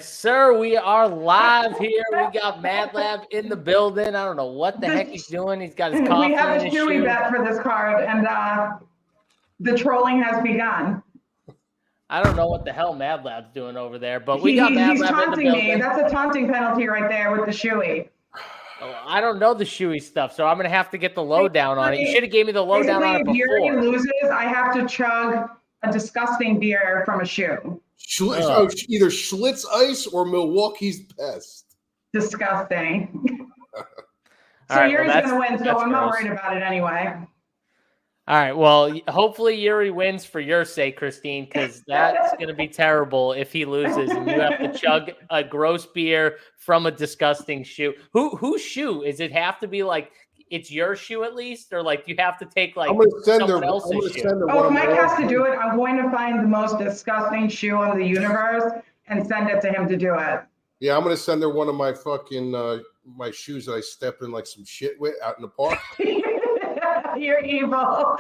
Yes, sir. We are live here. We got Mad Lab in the building. I don't know what the heck he's doing. He's got his coffee We have in a his Chewy shoe. bet for this card, and the trolling has begun. I don't know what the hell Mad Lab's doing over there, but we got Mad Lab in the building. He's taunting me. That's a taunting penalty right there with the Chewy. Oh, I don't know the Chewy stuff, so I'm going to have to get the lowdown on it. You should have gave me the lowdown on it before. If Yuri loses, I have to chug a disgusting beer from a shoe. Either Schlitz Ice or Milwaukee's Best. Disgusting. So right, Yuri's well, going to win, so I'm not gross. worried about it anyway. All right, well, hopefully Yuri wins for your sake, Christine, because that's going to be terrible if he loses and you have to chug a gross beer from a disgusting shoe. Whose shoe? Does it have to be like it's your shoe at least, or like you have to take like someone else's shoe? Oh, if Mike has to do it, I'm going to find the most disgusting shoe on the universe and send it to him to do it. Yeah, I'm going to send her one of my fucking my shoes that I step in like some shit with out in the park. You're evil.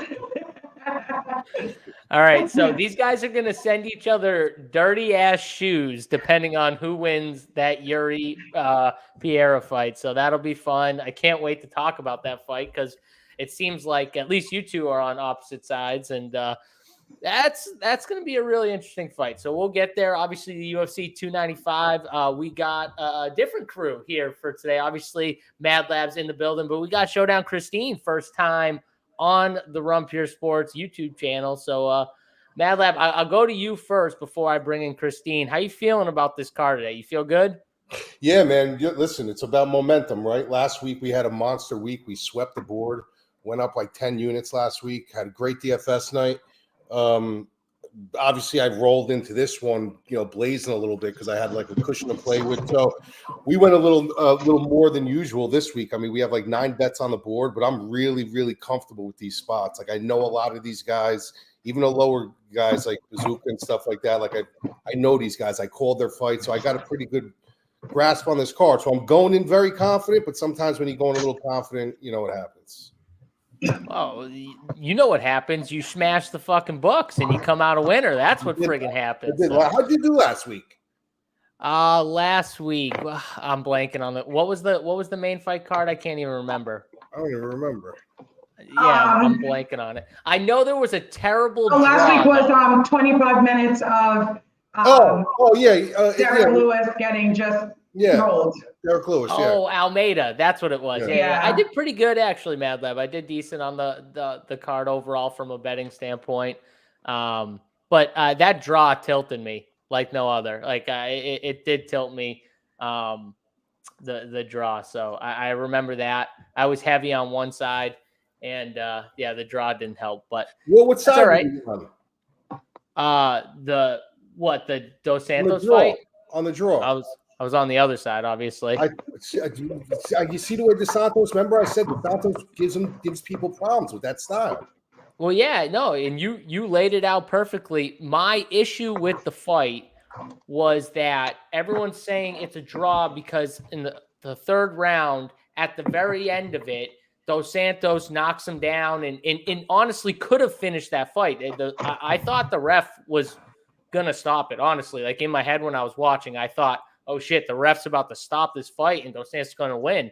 All right, so these guys are going to send each other dirty-ass shoes depending on who wins that Yuri Pereira fight. So that'll be fun. I can't wait to talk about that fight because it seems like at least you two are on opposite sides, and that's going to be a really interesting fight. So we'll get there. Obviously, the UFC 295, we got a different crew here for today. Obviously, Mad Lab's in the building, but we got Showdown Christine first time on the Run Pure Sports YouTube channel. So, Mad Lab, I'll go to you first before I bring in Christine. How you feeling about this card today? You feel good? Yeah, man. Listen, it's about momentum, right? Last week we had a monster week. We swept the board, went up like 10 units last week, had a great DFS night. Obviously I rolled into this one, blazing a little bit because I had like a cushion to play with. So we went a little more than usual this week. I mean, we have like 9 bets on the board, but I'm really, really comfortable with these spots. Like I know a lot of these guys, even the lower guys like Bazooka and stuff like that. Like I know these guys. I called their fights, so I got a pretty good grasp on this card. So I'm going in very confident, but sometimes when you're going a little confident, you know what happens. Oh, you know what happens. You smash the fucking books and you come out a winner. That's what friggin' happens. How'd you do last week? Last week, I'm blanking on it. What was the main fight card? I can't even remember. I don't even remember. Yeah, I'm blanking on it. I know there was a terrible draw. Last week was 25 minutes of Derek Lewis getting just rolled. Derek Lewis, Oh, Almeida. That's what it was. Yeah. I did pretty good, actually, Mad Lab. I did decent on the card overall from a betting standpoint. But that draw tilted me like no other. Like it did tilt me, the draw. So I remember that. I was heavy on one side, and the draw didn't help. But what side? All right. The Dos Santos fight? On the draw. I was on the other side, obviously. You see the way DeSantos, remember I said DeSantos gives people problems with that style. Well, yeah, no, and you laid it out perfectly. My issue with the fight was that everyone's saying it's a draw because in the third round, at the very end of it, Dos Santos knocks him down and honestly could have finished that fight. I thought the ref was going to stop it, honestly. Like in my head when I was watching, I thought, oh shit, the ref's about to stop this fight and Dos Santos is going to win.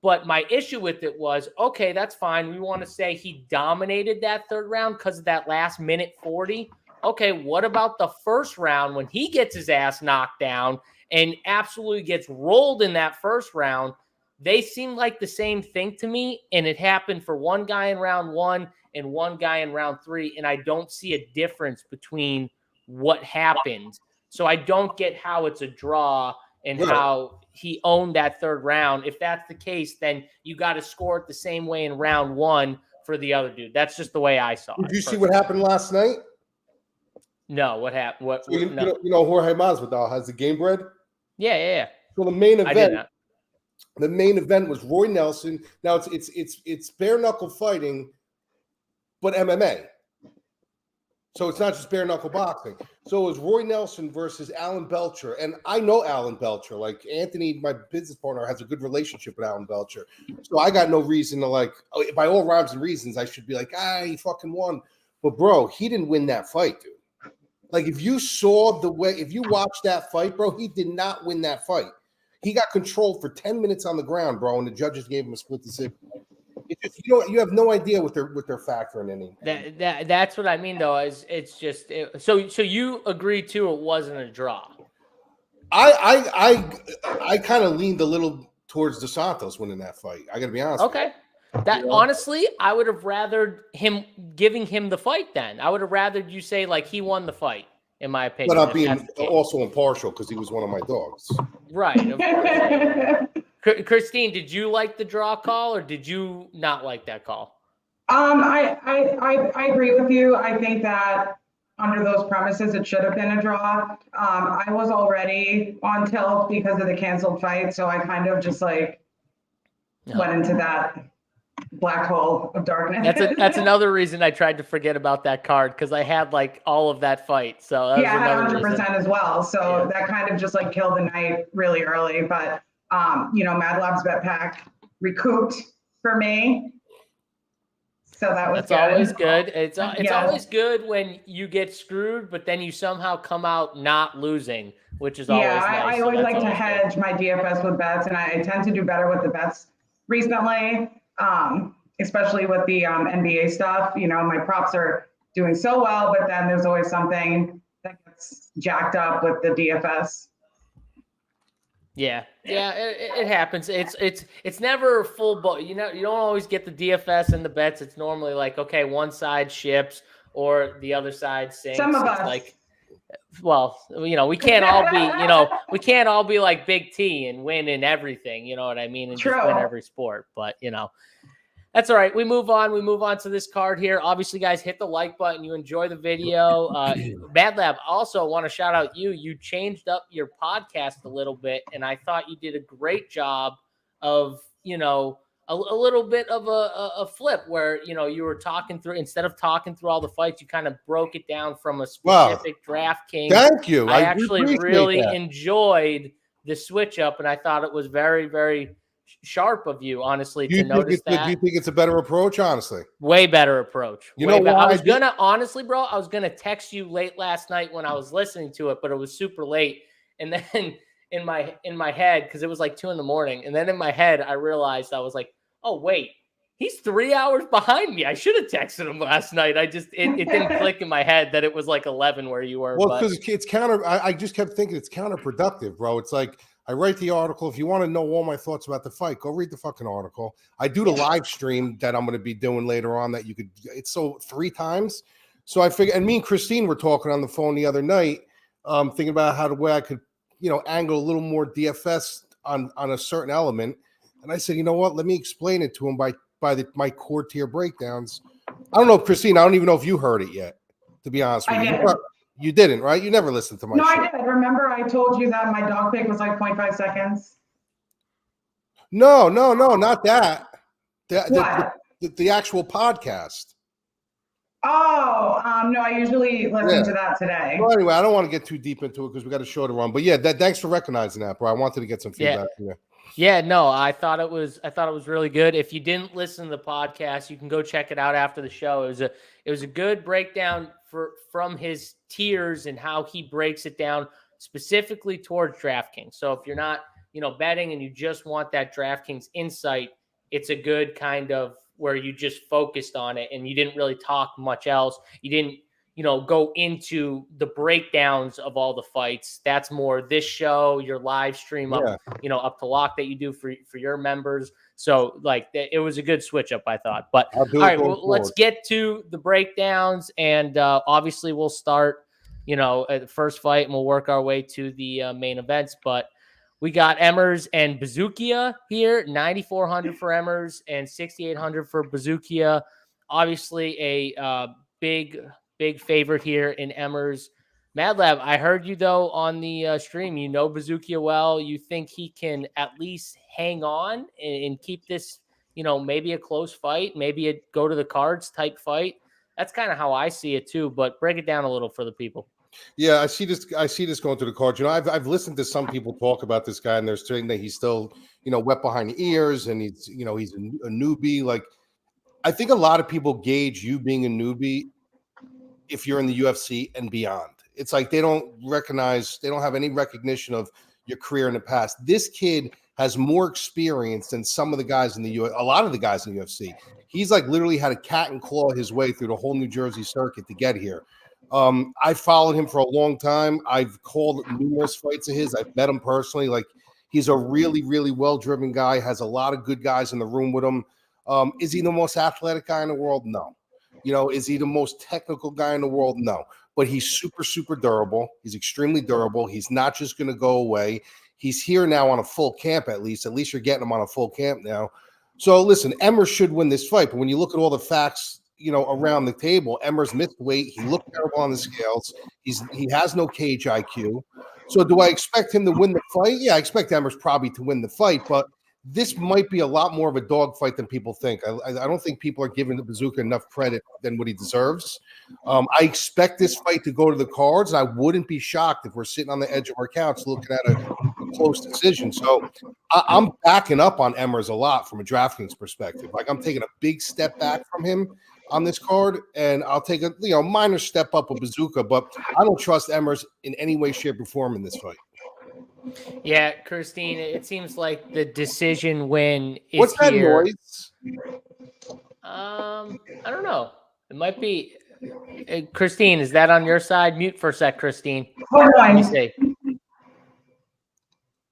But my issue with it was, okay, that's fine. We want to say he dominated that third round because of that last minute 40. Okay, what about the first round when he gets his ass knocked down and absolutely gets rolled in that first round? They seem like the same thing to me, and it happened for one guy in round 1 and one guy in round 3, and I don't see a difference between what happened. So I don't get how it's a draw and how he owned that third round. If that's the case, then you got to score it the same way in round 1 for the other dude. That's just the way I saw it. Did you see what happened last night? No, what happened? You know Jorge Masvidal has the game bread? Yeah. So the main event was Roy Nelson. Now it's bare knuckle fighting, but MMA. So it's not just bare knuckle boxing. So it was Roy Nelson versus Alan Belcher. And I know Alan Belcher. Like Anthony, my business partner, has a good relationship with Alan Belcher. So I got no reason to by all rhymes and reasons, I should be like, he fucking won. But bro, he didn't win that fight, dude. Like if you saw the way, if you watched that fight, bro, he did not win that fight. He got controlled for 10 minutes on the ground, bro, and the judges gave him a split decision. It's just, you have no idea what they're factoring in. That's what I mean, though. Is it's just so you agree too? It wasn't a draw. I kind of leaned a little towards Dos Santos winning that fight. I got to be honest. Okay. That honestly, I would have rather him giving him the fight. Then I would have rather you say like he won the fight, in my opinion. But I'm being also impartial because he was one of my dogs. Right. Of course. Christine, did you like the draw call or did you not like that call? I agree with you. I think that under those premises, it should have been a draw. I was already on tilt because of the canceled fight, so I kind of just like went into that black hole of darkness. That's another reason I tried to forget about that card because I had like all of that fight. So that I had 100% as well. So that kind of just like killed the night really early. But Mad Labs bet pack recouped for me. So that's good. Always good. It's always good when you get screwed, but then you somehow come out not losing, which is always nice. I always like to hedge my DFS with bets, and I tend to do better with the bets recently, especially with the NBA stuff. My props are doing so well, but then there's always something that gets jacked up with the DFS. Yeah, it happens. It's never full, but you don't always get the DFS and the bets. It's normally like, okay, one side ships or the other side sinks. Some of us, like, well, we can't all be, we can't all be like Big T and win in everything. You know what I mean? And just win every sport. But that's all right. We move on. We move on to this card here. Obviously, guys, hit the like button. You enjoy the video. Bad Lab, also want to shout out you. You changed up your podcast a little bit, and I thought you did a great job of, a little bit of a flip where, you were talking through, instead of talking through all the fights, you kind of broke it down from a specific DraftKings. Thank you. I actually really enjoyed the switch up, and I thought it was very, very sharp of you, honestly, to notice that. Do you think it's a better approach, honestly? Way better approch. You know what? I was gonna, honestly, bro, I was gonna text you late last night when I was listening to it, but it was super late. And then in my head, because it was like 2 a.m, and then in my head, I realized I was like, oh wait, he's 3 hours behind me. I should have texted him last night. It didn't click in my head that it was like 11 where you were. Well, because it's I just kept thinking it's counterproductive, bro. It's like, I write the article. If you want to know all my thoughts about the fight, go read the fucking article. I do the live stream that I'm going to be doing later on that you could, it's so 3 times. So I figured, and me and Christine were talking on the phone the other night, thinking about how the way I could, angle a little more DFS on a certain element. And I said, you know what, let me explain it to him by my core tier breakdowns. I don't know, Christine, I don't even know if you heard it yet, to be honest with you. You didn't, right? You never listened to my show. I did. Remember I told you that my dog pick was like 0.5 seconds? No, not that. What? The actual podcast. Oh, no, I usually listen to that today. Well, anyway, I don't want to get too deep into it because we got a show to run. But yeah, thanks for recognizing that, bro. I wanted to get some feedback from you. Yeah, no, I thought it was really good. If you didn't listen to the podcast, you can go check it out after the show. It was a good breakdown from his tiers and how he breaks it down specifically towards DraftKings. So if you're not, betting and you just want that DraftKings insight, it's a good kind of where you just focused on it and you didn't really talk much else. You didn't, go into the breakdowns of all the fights. That's more this show, your live stream up, up to lock that you do for your members. So like it was a good switch up, I thought. But all right, well, let's get to the breakdowns. And obviously we'll start, at the first fight and we'll work our way to the main events. But we got Emmers and Bazooka here, 9,400 for Emmers and 6,800 for Bazooka. Obviously a big favorite here in Emmers. Mad Lab, I heard you though on the stream. Bazooka well. You think he can at least hang on and keep this, maybe a close fight, maybe a go to the cards type fight. That's kind of how I see it too. But break it down a little for the people. Yeah, I see this going to the cards. I've listened to some people talk about this guy, and they're saying that he's still, wet behind the ears, and he's a newbie. Like, I think a lot of people gauge you being a newbie if you're in the UFC and beyond. It's like they don't have any recognition of your career in the past. This kid has more experience than some of the guys in the UFC, a lot of the guys in the UFC. He's like literally had a cat and claw his way through the whole New Jersey circuit to get here. I followed him for a long time. I've called numerous fights of his. I've met him personally. Like, he's a really, really well-driven guy, has a lot of good guys in the room with him. Is he the most athletic guy in the world? No. Is he the most technical guy in the world? No. But he's super, super durable. He's extremely durable. He's not just going to go away. He's here now on a full camp, at least. At least you're getting him on a full camp now. So, listen, Emmers should win this fight. But when you look at all the facts, around the table, Emmers missed weight. He looked terrible on the scales. He has no cage IQ. So do I expect him to win the fight? Yeah, I expect Emmers probably to win the fight, but this might be a lot more of a dog fight than people think. I don't think people are giving the Bazooka enough credit than what he deserves. I expect this fight to go to the cards, and I wouldn't be shocked if we're sitting on the edge of our couch looking at a close decision. So I'm backing up on Emmers a lot from a DraftKings perspective. Like, I'm taking a big step back from him on this card, and I'll take a minor step up with Bazooka, but I don't trust Emmers in any way, shape, or form in this fight. Yeah, Christine, it seems like the decision win is What's that here. noise? I don't know. It might be Christine. Is that on your side? Mute for a sec, Christine. Let me see.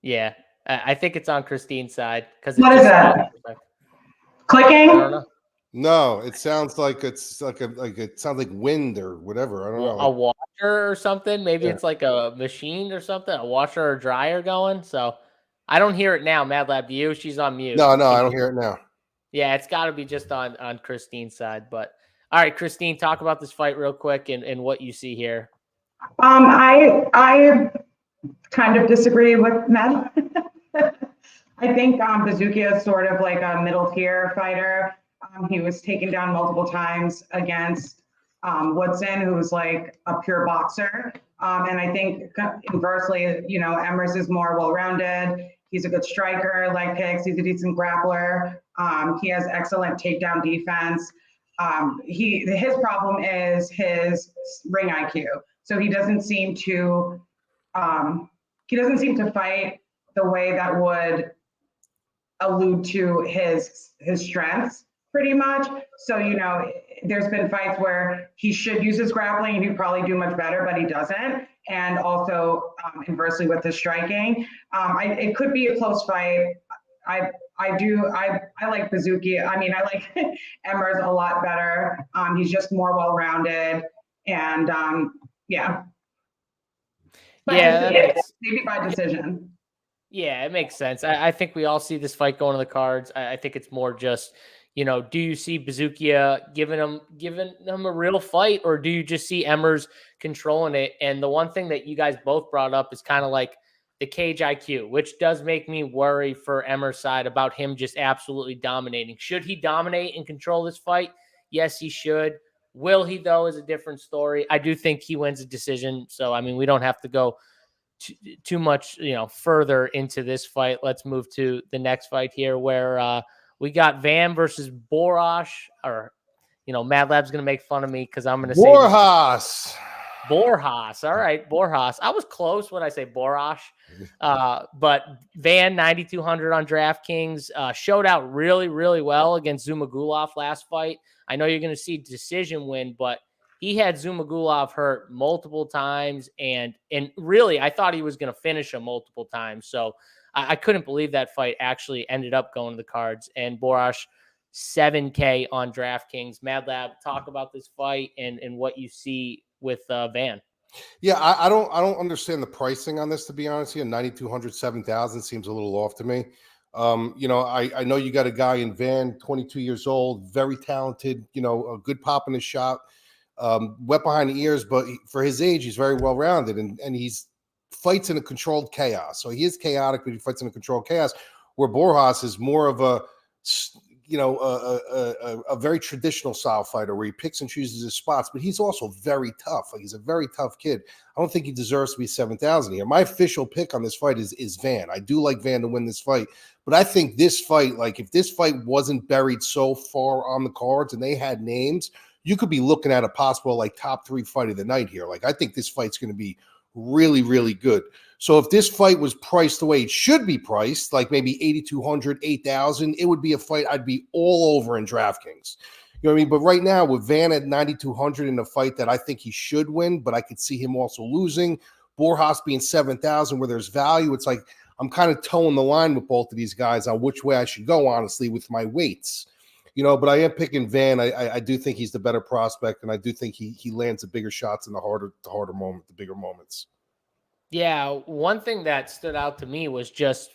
Yeah, I think it's on Christine's side because what is that? Clicking? I don't know. No, it sounds like it sounds like wind or whatever. I don't know. A washer or something. Maybe it's like a machine or something, a washer or dryer going. So I don't hear it now. Mad Lab, do you? She's on mute. No, I don't hear it now. Yeah, it's got to be just on Christine's side. But all right, Christine, talk about this fight real quick and what you see here. I kind of disagree with Mad. I think Bazooka is sort of like a middle tier fighter. He was taken down multiple times against Woodson, who's like a pure boxer. And I think inversely, Emmers is more well-rounded. He's a good striker, leg kicks. He's a decent grappler. He has excellent takedown defense. His problem is his ring IQ. So he doesn't seem to fight the way that would allude to his strengths, pretty much. So, there's been fights where he should use his grappling and he'd probably do much better, but he doesn't. And also, inversely with his striking, it could be a close fight. I like Bazooka. I mean, I like Emmers a lot better. He's just more well-rounded, and yeah. But maybe by decision. Yeah, it makes sense. I think we all see this fight going to the cards. I think it's more just, do you see Bazooka giving him a real fight, or do you just see Emmers controlling it? And the one thing that you guys both brought up is kind of like the cage IQ, which does make me worry for Emmers' side about him just absolutely dominating. Should he dominate and control this fight? Yes, he should. Will he, though, is a different story. I do think he wins a decision. So, I mean, we don't have to go too much, further into this fight. Let's move to the next fight here where we got Van versus Boros, or, Mad Lab's going to make fun of me because I'm going to say Boros. All right, Boros. I was close when I say Boros. But Van, 9,200 on DraftKings, showed out really, really well against Zumagulov last fight. I know you're going to see decision win, but he had Zumagulov hurt multiple times, and really, I thought he was going to finish him multiple times. So I couldn't believe that fight actually ended up going to the cards. And Boros, 7K on DraftKings. Mad Lab, talk about this fight and what you see with Van. Yeah, I don't understand the pricing on this, to be honest with you. 9,200, 7,000 seems a little off to me. I know you got a guy in Van, 22 years old, very talented, a good pop in his shot, wet behind the ears, but for his age, he's very well-rounded, and he's fights in a controlled chaos. So he is chaotic, but he fights in a controlled chaos, where Boros is more of a very traditional style fighter where he picks and chooses his spots, but he's also very tough. Like, he's a very tough kid. I don't think he deserves to be 7,000 here. My official pick on this fight is Van. I do like Van to win this fight, but I think this fight, like, if this fight wasn't buried so far on the cards and they had names you could be looking at a possible like top 3 fight of the night here. Like, I think this fight's going to be really, really good. So if this fight was priced the way it should be priced, like maybe 8,200, 8,000, it would be a fight I'd be all over in DraftKings. You know what I mean? But right now with Van at 9,200 in a fight that I think he should win, but I could see him also losing, Borjas being 7,000 where there's value, it's like I'm kind of towing the line with both of these guys on which way I should go, honestly, with my weights. You know, but I am picking Van. I do think he's the better prospect, and I do think he lands the bigger shots in the harder moment, the bigger moments. Yeah, one thing that stood out to me was just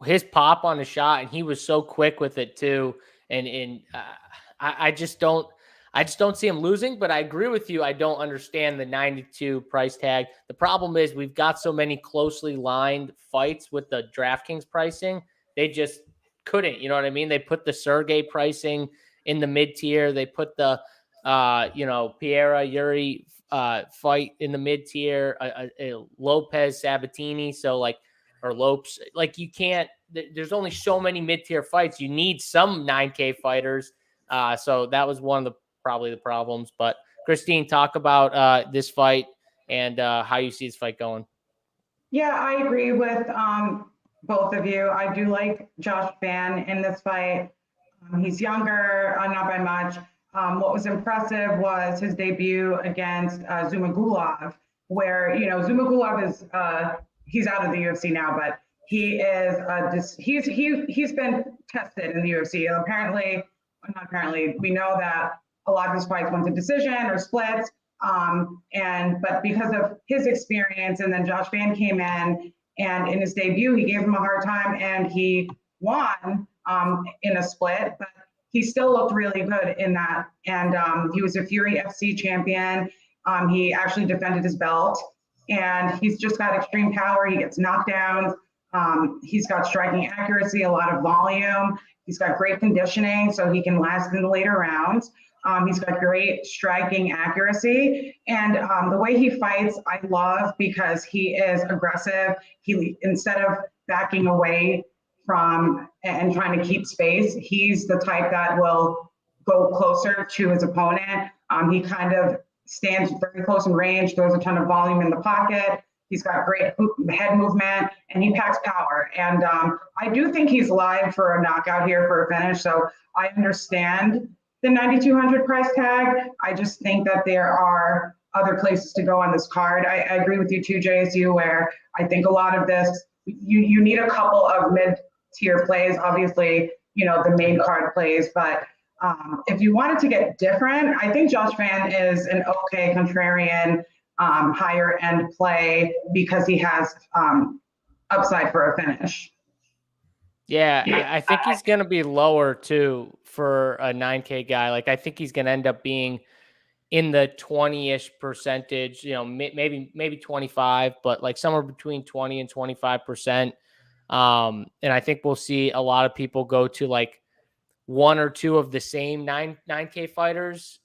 his pop on the shot, and he was so quick with it too. And I just don't see him losing. But I agree with you. I don't understand the 92 price tag. The problem is we've got so many closely lined fights with the DraftKings pricing. They just couldn't, you know what I mean? They put the Sergey pricing in the mid tier. They put the, Pereira Yuri fight in the mid tier, Lopes Sabatini. So or Lopes, you can't, there's only so many mid tier fights. You need some 9K fighters. So that was one of probably the problems, but Christine, talk about this fight and how you see this fight going. Yeah, I agree with, both of you. I do like Josh Van in this fight. He's younger, not by much. What was impressive was his debut against Zumagulov, where, Zumagulov is, he's out of the UFC now, but he is, he's been tested in the UFC. Not apparently, we know that a lot of his fights went to decision or splits. But because of his experience, and then Josh Van came in, and in his debut, he gave him a hard time, and he won in a split, but he still looked really good in that. And he was a Fury FC champion. He actually defended his belt, and he's just got extreme power. He gets knockdowns. He's got striking accuracy, a lot of volume. He's got great conditioning, so he can last in the later rounds. He's got great striking accuracy, and the way he fights, I love, because he is aggressive. He, instead of backing away from and trying to keep space, he's the type that will go closer to his opponent. He kind of stands very close in range, throws a ton of volume in the pocket. He's got great head movement, and he packs power. And I do think he's live for a knockout here for a finish. So I understand the 9,200 price tag. I just think that there are other places to go on this card. I agree with you too, JSU, where I think a lot of this, you need a couple of mid-tier plays, obviously, the main card plays. But if you wanted to get different, I think Josh Van is an okay contrarian, higher end play, because he has upside for a finish. Yeah, I think he's going to be lower too for a 9K guy. I think he's going to end up being in the 20-ish percentage, maybe 25, but somewhere between 20 and 25%. And I think we'll see a lot of people go to one or two of the same 9K fighters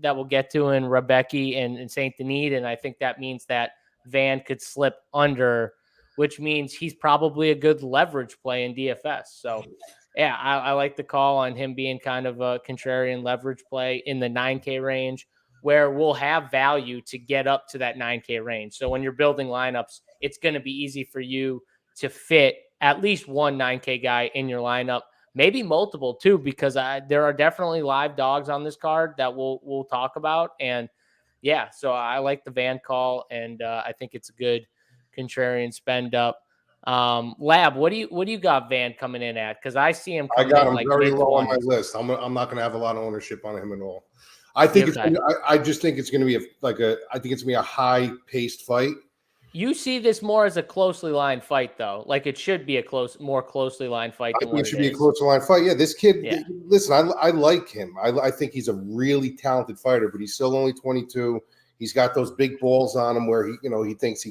that we'll get to in Rebecki and Saint Denis. And I think that means that Van could slip under, which means he's probably a good leverage play in DFS. So, yeah, I like the call on him being kind of a contrarian leverage play in the 9K range, where we'll have value to get up to that 9K range. So when you're building lineups, it's going to be easy for you to fit at least one 9K guy in your lineup, maybe multiple too, because there are definitely live dogs on this card that we'll talk about. And yeah, so I like the Van call, and I think it's a good contrarian spend up. Lab, what do you got Van coming in at? Because I see him coming I got in him very low on my mid-20s. list. I'm not going to have a lot of ownership on him at all. I think I just think it's going to be I think it's going to be a high paced fight. You see this more as a closely lined fight, though. It should be a more closely lined fight. I think it should be a closely lined fight. Yeah, this kid. Yeah. Listen, I like him. I think he's a really talented fighter, but he's still only 22. He's got those big balls on him where he thinks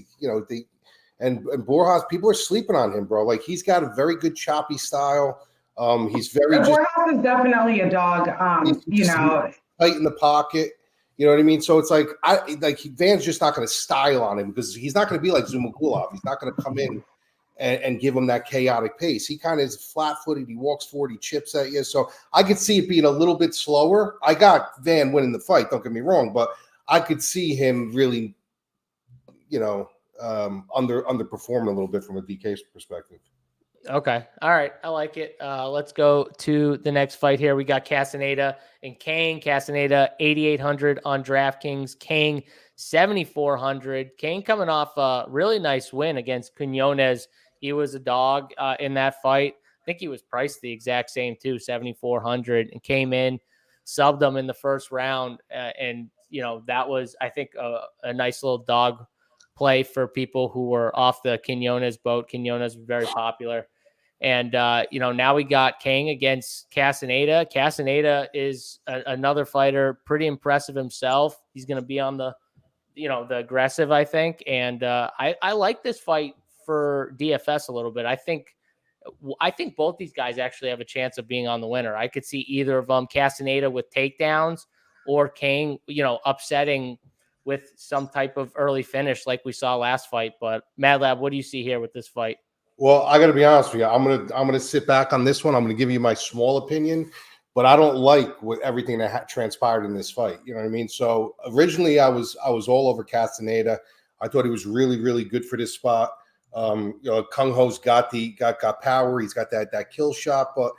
and Borjas, people are sleeping on him, bro. He's got a very good choppy style. He's very. Borjas is definitely a dog. Tight in the pocket. You know what I mean? So it's Van's just not going to style on him, because he's not going to be like Zumagulov. He's not going to come in and give him that chaotic pace. He kind of is flat-footed. He walks forward. He chips at you. So I could see it being a little bit slower. I got Van winning the fight. Don't get me wrong, but I could see him really, underperforming a little bit from a DK perspective. Okay. All right. I like it. Let's go to the next fight here. We got Castaneda and Kang. Castaneda, 8,800 on DraftKings. Kang, 7,400. Kang coming off a really nice win against Godinez. He was a dog in that fight. I think he was priced the exact same too, 7,400, and came in, subbed him in the first round. And that was, I think, a nice little dog play for people who were off the Godinez boat. Godinez was very popular. And, now we got Kang against Castaneda. Castaneda is another fighter, pretty impressive himself. He's going to be on the aggressive, I think. And I like this fight for DFS a little bit. I think both these guys actually have a chance of being on the winner. I could see either of them, Castaneda with takedowns or Kang, upsetting with some type of early finish like we saw last fight. But Mad Lab, what do you see here with this fight? Well, I got to be honest with you. I'm gonna sit back on this one. I'm gonna give you my small opinion, but I don't like everything that transpired in this fight. You know what I mean? So originally, I was all over Castaneda. I thought he was really, really good for this spot. Kang Ho's got power. He's got that kill shot, but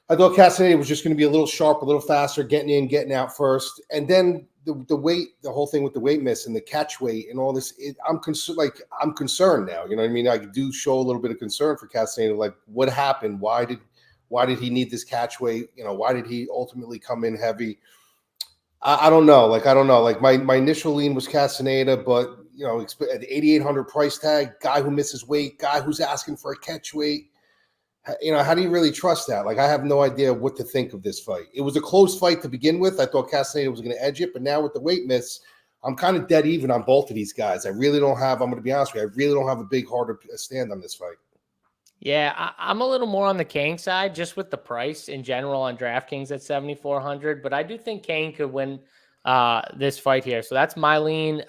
I thought Castaneda was just going to be a little sharp, a little faster, getting in, getting out first, and then the weight, the whole thing with the weight miss and the catch weight and all this. I'm concerned now. You know what I mean? I do show a little bit of concern for Castaneda. Like, what happened? Why did he need this catch weight? Why did he ultimately come in heavy? I don't know. Like my initial lean was Castaneda, but at the 8,800 price tag, guy who misses weight, guy who's asking for a catch weight. How do you really trust that? Like, I have no idea what to think of this fight. It was a close fight to begin with. I thought Castaneda was going to edge it, but now with the weight miss, I'm kind of dead even on both of these guys. I'm going to be honest with you, I really don't have a big harder stand on this fight. Yeah, I'm a little more on the Kang side, just with the price in general on DraftKings at 7,400. But I do think Kang could win this fight here. So that's my lean.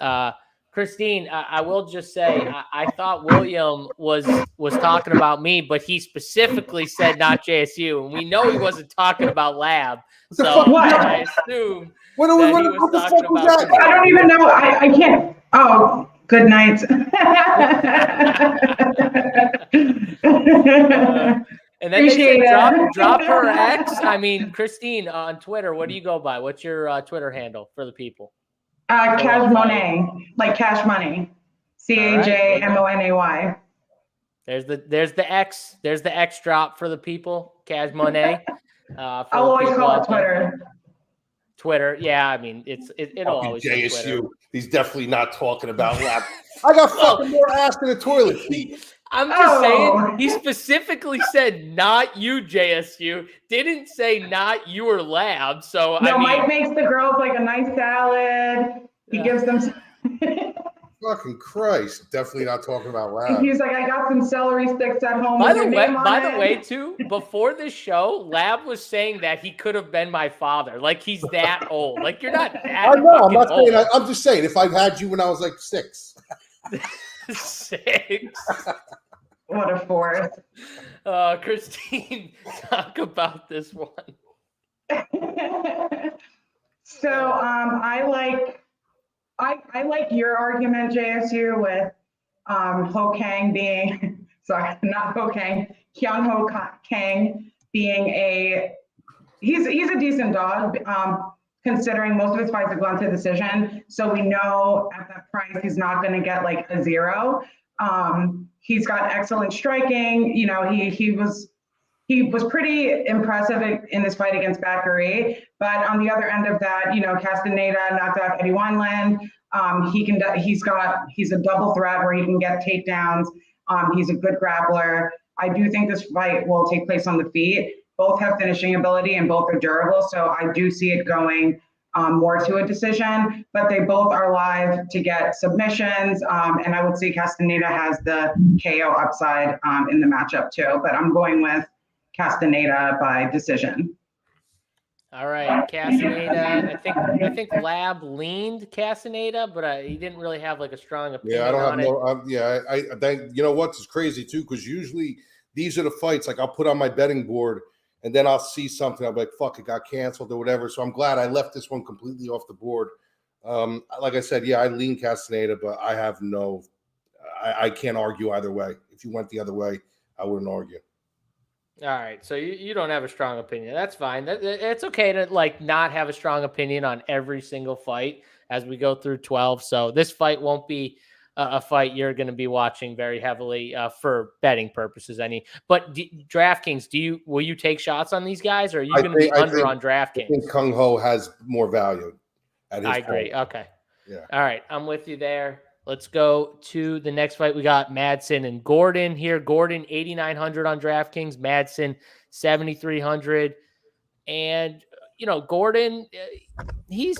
Christine, I will just say I thought William was talking about me, but he specifically said not JSU, and we know he wasn't talking about Lab. So I assume that he was talking about me. I don't even know. I can't. Oh, good night. And then they said drop her X. I mean, Christine on Twitter, what do you go by? What's your Twitter handle for the people? Cash Monet, like cash money. CAJMONAY. There's the X. There's the X drop for the people. Cash Monet. I'll always call it Twitter. Twitter, yeah. I mean, it'll always be Twitter. He's definitely not talking about Lab. I got fucking more ass in the toilet seat. I'm just saying, he specifically said not you, JSU. Didn't say not your Lab. So no, Mike makes the girls like a nice salad. He gives them. Fucking Christ! Definitely not talking about Lab. He's like, I got some celery sticks at home. By the way, too, before this show, Lab was saying that he could have been my father. Like, he's that old. Like, you're not that. I know. I'm not saying. I'm just saying. If I had you when I was like 6. 6. What a fourth. Christine, talk about this one. So I like your argument, JSU, with Ho Kang being not Ho Kang, Kyung Ho Kang being he's a decent dog, considering most of his fights have gone to decision. So we know at that price he's not going to get like a 0. He's got excellent striking. He was pretty impressive in this fight against Bakary. But on the other end of that, Castaneda knocked out Eddie Wineland. He's a double threat where he can get takedowns. He's a good grappler. I do think this fight will take place on the feet. Both have finishing ability and both are durable. So I do see it going more to a decision, but they both are live to get submissions. And I would say Castaneda has the KO upside in the matchup too, but I'm going with Castaneda by decision. All right, Castaneda. I think Lab leaned Castaneda, but he didn't really have like a strong opinion Yeah, I don't have on it. no. I think you know what's crazy too, because usually these are the fights like I'll put on my betting board and then I'll see something. I'll be like, "Fuck, it got canceled or whatever." So I'm glad I left this one completely off the board. Like I said, yeah, I lean Castaneda, but I have no. I can't argue either way. If you went the other way, I wouldn't argue. All right, so you don't have a strong opinion. That's fine. It's okay to like not have a strong opinion on every single fight as we go through 12. So this fight won't be a fight you're going to be watching very heavily for betting purposes. But DraftKings, will you take shots on these guys, or are you going to be under on DraftKings? I think Kang Ho has more value. I agree. Okay. Yeah. All right, I'm with you there. Let's go to the next fight. We got Madsen and Gordon here. Gordon, 8,900 on DraftKings. Madsen, 7,300. And, Gordon, he's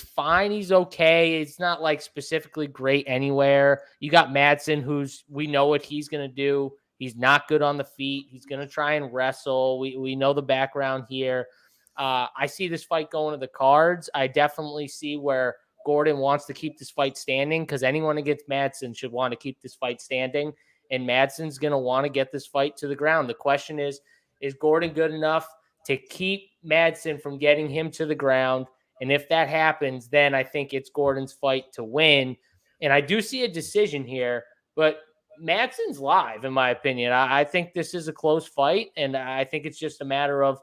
fine. He's okay. It's not like specifically great anywhere. You got Madsen, we know what he's going to do. He's not good on the feet. He's going to try and wrestle. We know the background here. I see this fight going to the cards. I definitely see where Gordon wants to keep this fight standing, because anyone against Madsen should want to keep this fight standing, and Madsen's going to want to get this fight to the ground. The question is Gordon good enough to keep Madsen from getting him to the ground? And if that happens, then I think it's Gordon's fight to win. And I do see a decision here, but Madsen's live, in my opinion. I think this is a close fight, and I think it's just a matter of,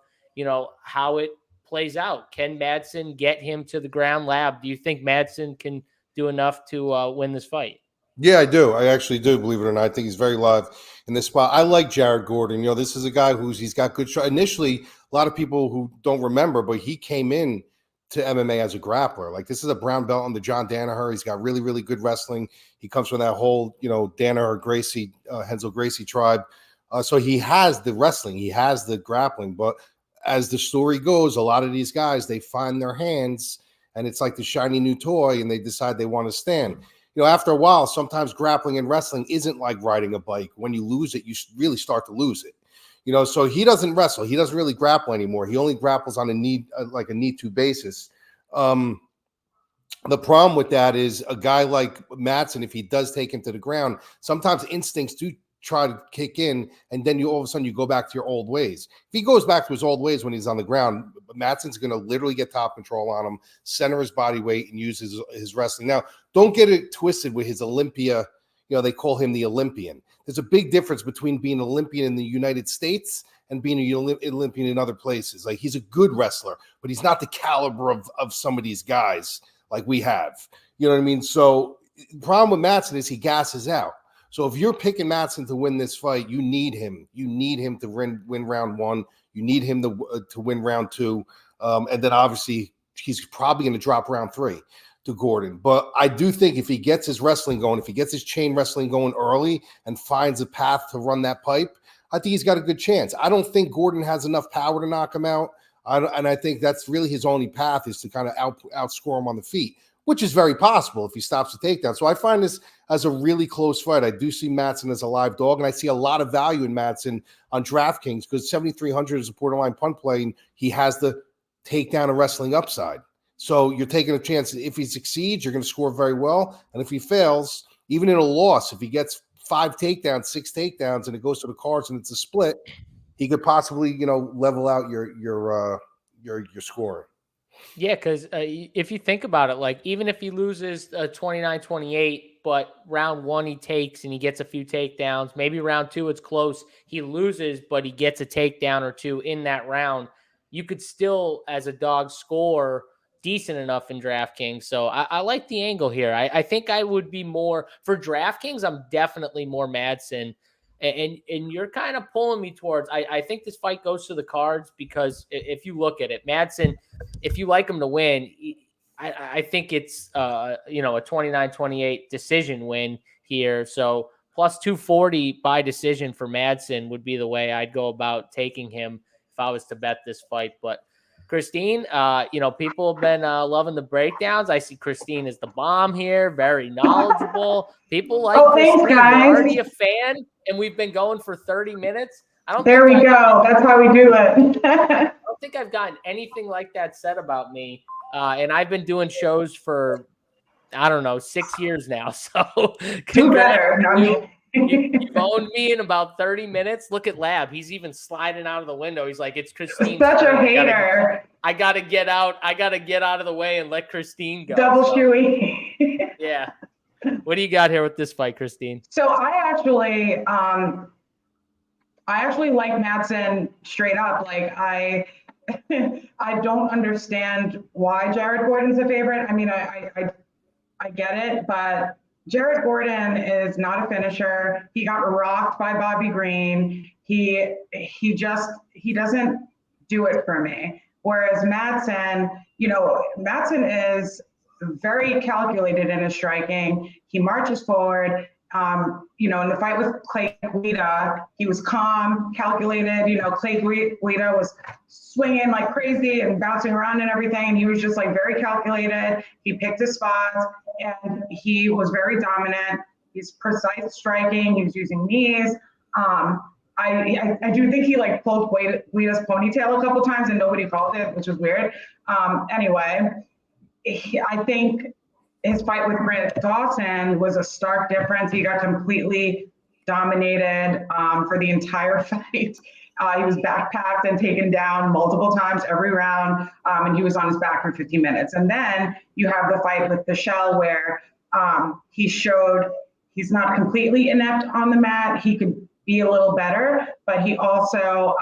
how it plays out. Can Madsen get him to the ground? Lab, do you think Madsen can do enough to win this fight? Yeah, I do. I actually do, believe it or not. I think he's very live in this spot. I like Jared Gordon. This is a guy he's got good shot. Initially, a lot of people who don't remember, but he came in to MMA as a grappler. Like, this is a brown belt on the John Danaher. He's got really, really good wrestling. He comes from that whole, Danaher, Gracie, Hensel Gracie tribe. So he has the wrestling. He has the grappling. But as the story goes, a lot of these guys, they find their hands, and it's like the shiny new toy, and they decide they want to stand. After a while, sometimes grappling and wrestling isn't like riding a bike. When you lose it, you really start to lose it. So he doesn't wrestle. He doesn't really grapple anymore. He only grapples on a need-to basis. The problem with that is a guy like Madsen, if he does take him to the ground, sometimes instincts do try to kick in, and then all of a sudden you go back to your old ways. If he goes back to his old ways when he's on the ground, Madsen's going to literally get top control on him, center his body weight, and use his wrestling. Now, don't get it twisted with his Olympia. They call him the Olympian. There's a big difference between being an Olympian in the United States and being an Olympian in other places. Like, he's a good wrestler, but he's not the caliber of some of these guys like we have. You know what I mean? So the problem with Madsen is he gasses out. So if you're picking Madsen to win this fight, you need him. You need him to win round one. You need him to win round two. And then obviously he's probably going to drop round three to Gordon. But I do think if he gets his wrestling going, if he gets his chain wrestling going early and finds a path to run that pipe, I think he's got a good chance. I don't think Gordon has enough power to knock him out. And I think that's really his only path, is to kind of outscore him on the feet, which is very possible if he stops the takedown. So I find this as a really close fight. I do see Madsen as a live dog, and I see a lot of value in Madsen on DraftKings, because 7,300 is a borderline punt play, and he has the takedown and wrestling upside. So you're taking a chance. If he succeeds, you're going to score very well. And if he fails, even in a loss, if he gets 5 takedowns, 6 takedowns, and it goes to the cards and it's a split, he could possibly, level out your scoring. Yeah, because if you think about it, like, even if he loses 29-28, but round one he takes and he gets a few takedowns, maybe round two it's close, he loses, but he gets a takedown or two in that round, you could still, as a dog, score decent enough in DraftKings. So I like the angle here. I think I would be more, for DraftKings, I'm definitely more Madsen. And you're kind of pulling me towards, I think this fight goes to the cards, because if you look at it, Madsen, if you like him to win, I think it's a 29-28 decision win here. So plus 240 by decision for Madsen would be the way I'd go about taking him if I was to bet this fight. But Christine, people have been loving the breakdowns. I see Christine is the bomb here, very knowledgeable. People like Christine. Thanks, guys. You're already a fan, and we've been going for 30 minutes. There we go. That's how we do it. think I've gotten anything like that said about me. And I've been doing shows for, I don't know, 6 years now. So Do better. No, you've owned me in about 30 minutes. Look at Lab. He's even sliding out of the window. He's like, it's Christine. Such a hater. I gotta get out. I gotta get out of the way and let Christine go. Double shoey. Yeah. What do you got here with this fight, Christine? So I actually like Madsen straight up. Like I don't understand why Jared Gordon's a favorite. I mean, I get it, but Jared Gordon is not a finisher. He got rocked by Bobby Green. He doesn't do it for me. Whereas Madsen, Madsen is very calculated in his striking. He marches forward. In the fight with Clay Guida, he was calm, calculated. Clay Guida was swinging like crazy and bouncing around and everything. And he was just like very calculated. He picked his spots and he was very dominant. He's precise striking. He was using knees. I do think he like pulled Guida's ponytail a couple times and nobody called it, which was weird. Anyway, I think his fight with Grant Dawson was a stark difference. He got completely dominated for the entire fight. He was backpacked and taken down multiple times every round, and he was on his back for 50 minutes. And then you have the fight with the Shell where he showed he's not completely inept on the mat. He could be a little better, but he also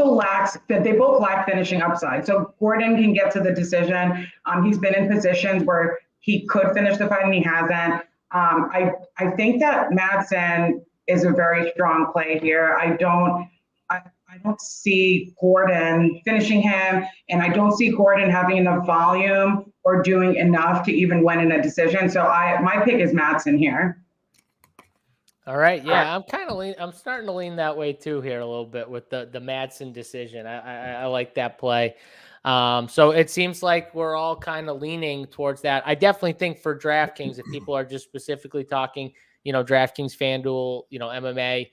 lacks, that they both lack finishing upside. So Gordon can get to the decision. He's been in positions where he could finish the fight and he hasn't. I think that Madsen is a very strong play here. I don't see Gordon finishing him, and I don't see Gordon having enough volume or doing enough to even win in a decision. So my pick is Madsen here. All right. Yeah, I'm starting to lean that way too here a little bit with the Madsen decision. I like that play. So it seems like we're all kind of leaning towards that. I definitely think for DraftKings, if people are just specifically talking, DraftKings, FanDuel, MMA,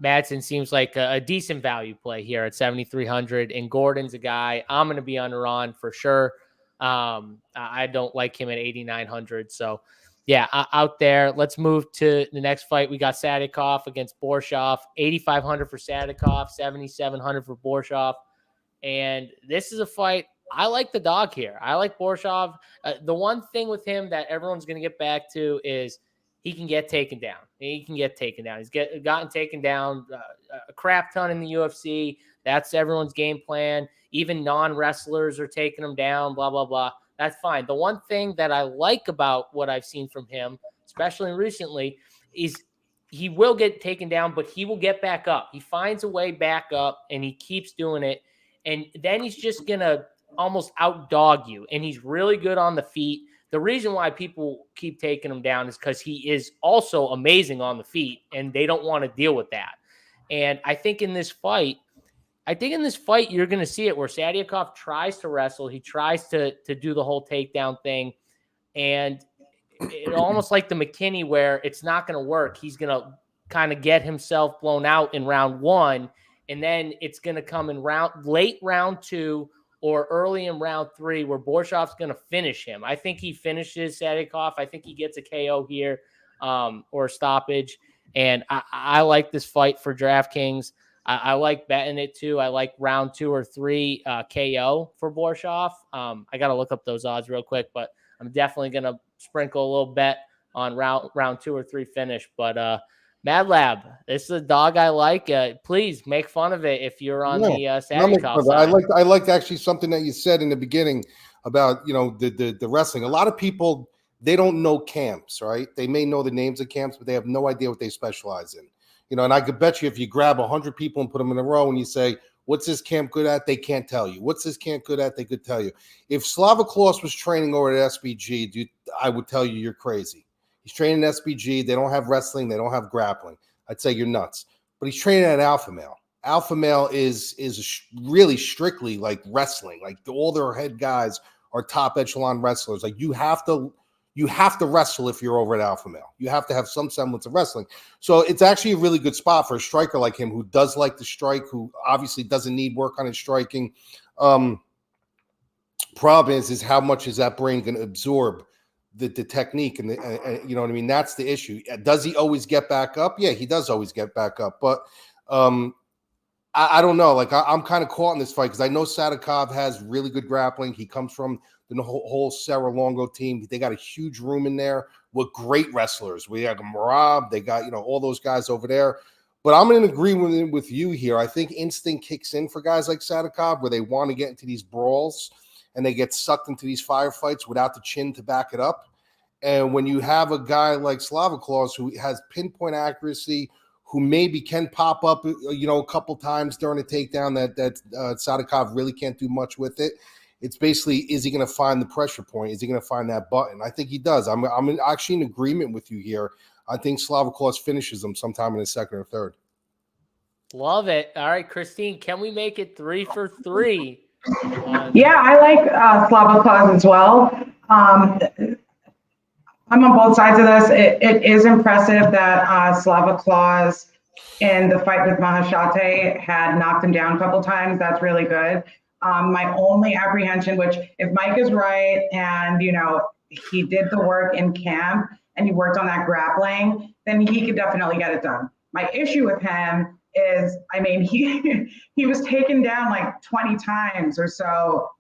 Madsen seems like a decent value play here at 7,300. And Gordon's a guy I'm going to be under on for sure. I don't like him at 8,900. So yeah, out there. Let's move to the next fight. We got Sadykhov against Boroshev. 8,500 for Sadykhov, 7,700 for Boroshev. And this is a fight. I like the dog here. I like Boroshev. The one thing with him that everyone's going to get back to is he can get taken down. He's gotten taken down a crap ton in the UFC. That's everyone's game plan. Even non-wrestlers are taking him down, blah, blah, blah. That's fine. The one thing that I like about what I've seen from him, especially recently, is he will get taken down, but he will get back up. He finds a way back up, and he keeps doing it. And then he's just going to almost outdog you, and he's really good on the feet. The reason why people keep taking him down is because he is also amazing on the feet, and they don't want to deal with that. And I think in this fight, you're going to see it where Sadykhov tries to wrestle. He tries to do the whole takedown thing. And it almost like the McKinney where it's not going to work. He's going to kind of get himself blown out in round one. And then it's going to come in late round two or early in round three where Borshev's going to finish him. I think he finishes Sadykhov. I think he gets a KO here or a stoppage. And I like this fight for DraftKings. I like betting it too. I like round 2 or 3 KO for Boroshev. I got to look up those odds real quick, but I'm definitely going to sprinkle a little bet on round 2 or 3 finish. But Mad Lab, this is a dog I like. Please make fun of it if you're on the Sadykhov side. I liked actually something that you said in the beginning about the wrestling. A lot of people, they don't know camps, right? They may know the names of camps, but they have no idea what they specialize in. And I could bet you if you grab 100 people and put them in a row and you say, what's this camp good at? They can't tell you. What's this camp good at? They could tell you. If Slava Klaus was training over at SBG, dude, I would tell you you're crazy. He's training at SBG. They don't have wrestling. They don't have grappling. I'd say you're nuts. But he's training at Alpha Male. Alpha Male is really strictly like wrestling. Like all their head guys are top echelon wrestlers. Like you have to you have to wrestle if you're over at alpha male. You have to have some semblance of wrestling. So it's actually a really good spot for a striker like him who does like to strike, who obviously doesn't need work on his striking. Problem is how much is that brain going to absorb the technique and you know what I mean? That's the issue. Does he always get back up? Yeah, he does always get back up. But I don't know. Like I'm kind of caught in this fight because I know Sadykhov has really good grappling. He comes from the whole Serra Longo team. They got a huge room in there with great wrestlers. We got Marab. They got, you know, all those guys over there. But I'm in agreement with you here. I think instinct kicks in for guys like Sadykhov where they want to get into these brawls and they get sucked into these firefights without the chin to back it up. And when you have a guy like Slaviklaus who has pinpoint accuracy, who maybe can pop up, you know, a couple times during a takedown that Sadykhov really can't do much with it. It's basically, is he going to find the pressure point? Is he going to find that button? I think he does. I'm actually in agreement with you here. I think Slaviklaus finishes him sometime in the second or third. Love it. All right, Christine, can we make it 3 for 3? Yeah, I like Slaviklaus as well. I'm on both sides of this. It is impressive that Slaviklaus in the fight with Maheshate had knocked him down a couple times. That's really good. My only apprehension, which if Mike is right and, you know, he did the work in camp and he worked on that grappling, then he could definitely get it done. My issue with him is, I mean, he was taken down like 20 times or so,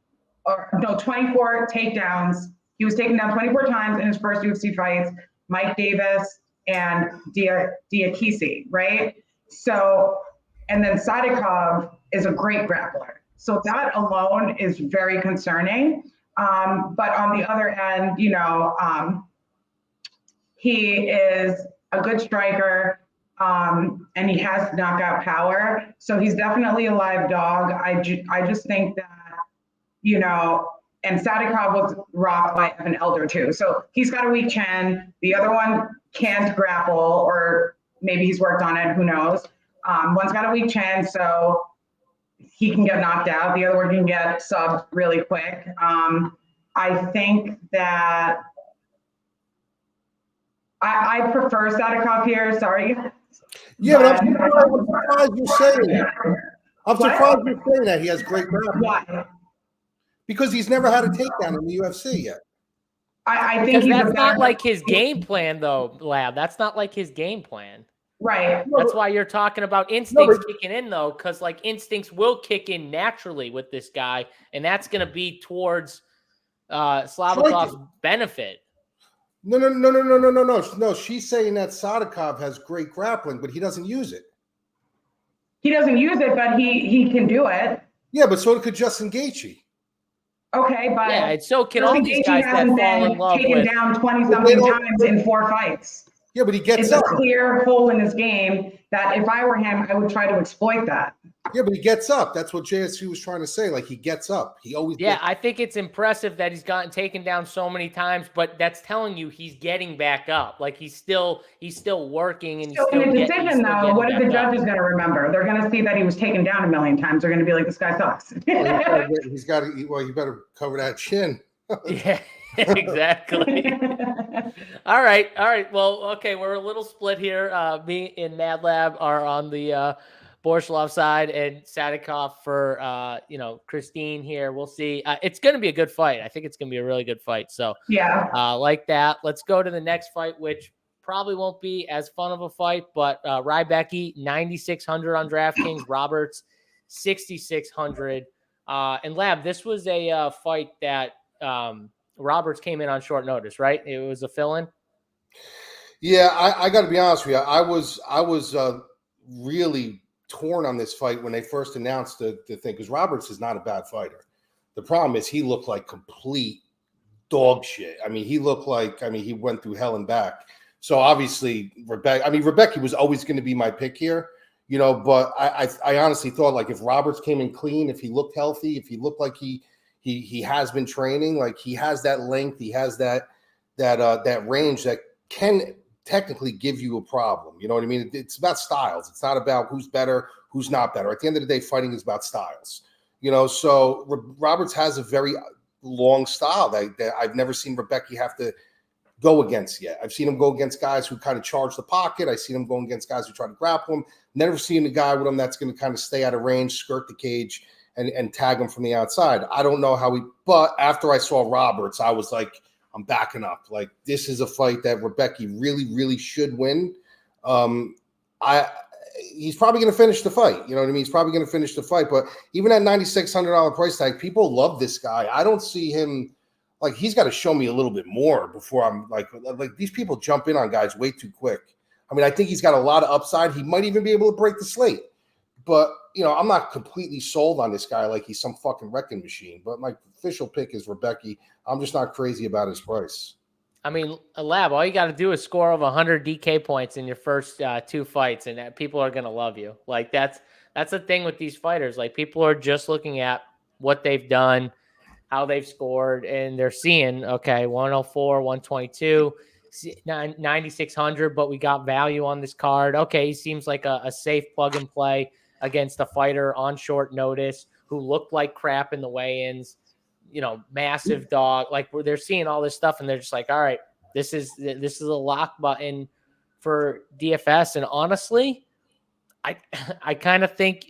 or no, 24 takedowns. He was taken down 24 times in his first UFC fights, Mike Davis and Diakisi, right? So, and then Sadykhov is a great grappler. So that alone is very concerning. But on the other end, you know, he is a good striker and he has knockout power. So he's definitely a live dog. I just think that, you know, and Sadykhov was rocked by Evan Elder too. So he's got a weak chin. The other one can't grapple, or maybe he's worked on it, who knows. One's got a weak chin, so he can get knocked out. The other one can get subbed really quick. I think that I prefer Sadykhov here, sorry. Yeah, but I'm surprised you're saying that. I'm surprised you're saying that he has great grappling. Why? Because he's never had a takedown in the UFC yet. I think that's not like his game plan, though, Lab. That's not like his game plan. Right. That's why you're talking about instincts kicking in, though, because like instincts will kick in naturally with this guy, and that's going to be towards Slavikov's benefit. No. She's saying that Sadykhov has great grappling, but he doesn't use it. He doesn't use it, but he can do it. Yeah, but so could Justin Gaethje. Okay, but yeah, and so can all these guys that fall in love taken with. Down 20-something times in 4 fights. Yeah, but he gets up. up. It's a clear hole in his game that if I were him, I would try to exploit that. Yeah, but he gets up. That's what JSU was trying to say. Like, he gets up. He always gets I think it's impressive that he's gotten taken down so many times, but that's telling you he's getting back up. Like, he's still working and so he's still in a decision, though, what are the judges going to remember? They're going to see that he was taken down a million times. They're going to be like, this guy sucks. he's got to, well, you better cover that chin. Yeah, exactly. All right. Well, okay, we're a little split here. Me and Mad Lab are on the Boroshev side, and Sadykhov for Christine here. We'll see. It's going to be a good fight. I think it's going to be a really good fight. So yeah, like that. Let's go to the next fight, which probably won't be as fun of a fight, but Rebecki 9,600 on DraftKings, Roberts 6,600. And Lab, this was a fight that Roberts came in on short notice, right? It was a fill-in. Yeah, I got to be honest with you. I was really torn on this fight when they first announced the thing, because Roberts is not a bad fighter. The problem is he looked like complete dog shit. I mean, he looked like, he went through hell and back. So obviously Rebecki was always going to be my pick here, but I honestly thought, like, if Roberts came in clean, if he looked healthy, if he looked like he has been training, like he has that length, he has that range that can technically give you a problem. You know what I mean? It's about styles. It's not about who's better, who's not better. At the end of the day, fighting is about styles. So Roberts has a very long style that I've never seen Rebecki have to go against yet. I've seen him go against guys who kind of charge the pocket. I've seen him going against guys who try to grapple him. Never seen a guy with him that's going to kind of stay out of range, skirt the cage, and tag him from the outside. I don't know how but after I saw Roberts, I was like, I'm backing up. Like, this is a fight that Rebecki really, really should win. He's probably going to finish the fight. You know what I mean? He's probably going to finish the fight. But even at $9,600 price tag, people love this guy. I don't see him like he's got to show me a little bit more before I'm like these people jump in on guys way too quick. I mean, I think he's got a lot of upside. He might even be able to break the slate. But, you know, I'm not completely sold on this guy like he's some fucking wrecking machine. But my official pick is Rebecki. I'm just not crazy about his price. I mean, Lab, all you got to do is score over 100 DK points in your first 2 fights, and people are going to love you. Like, that's the thing with these fighters. Like, people are just looking at what they've done, how they've scored, and they're seeing, okay, 104, 122, 9,600, but we got value on this card. Okay, he seems like a safe plug and play against a fighter on short notice who looked like crap in the weigh-ins. You know, massive dog. Like, they're seeing all this stuff, and they're just like, all right, this is a lock button for DFS. And honestly, I kind of think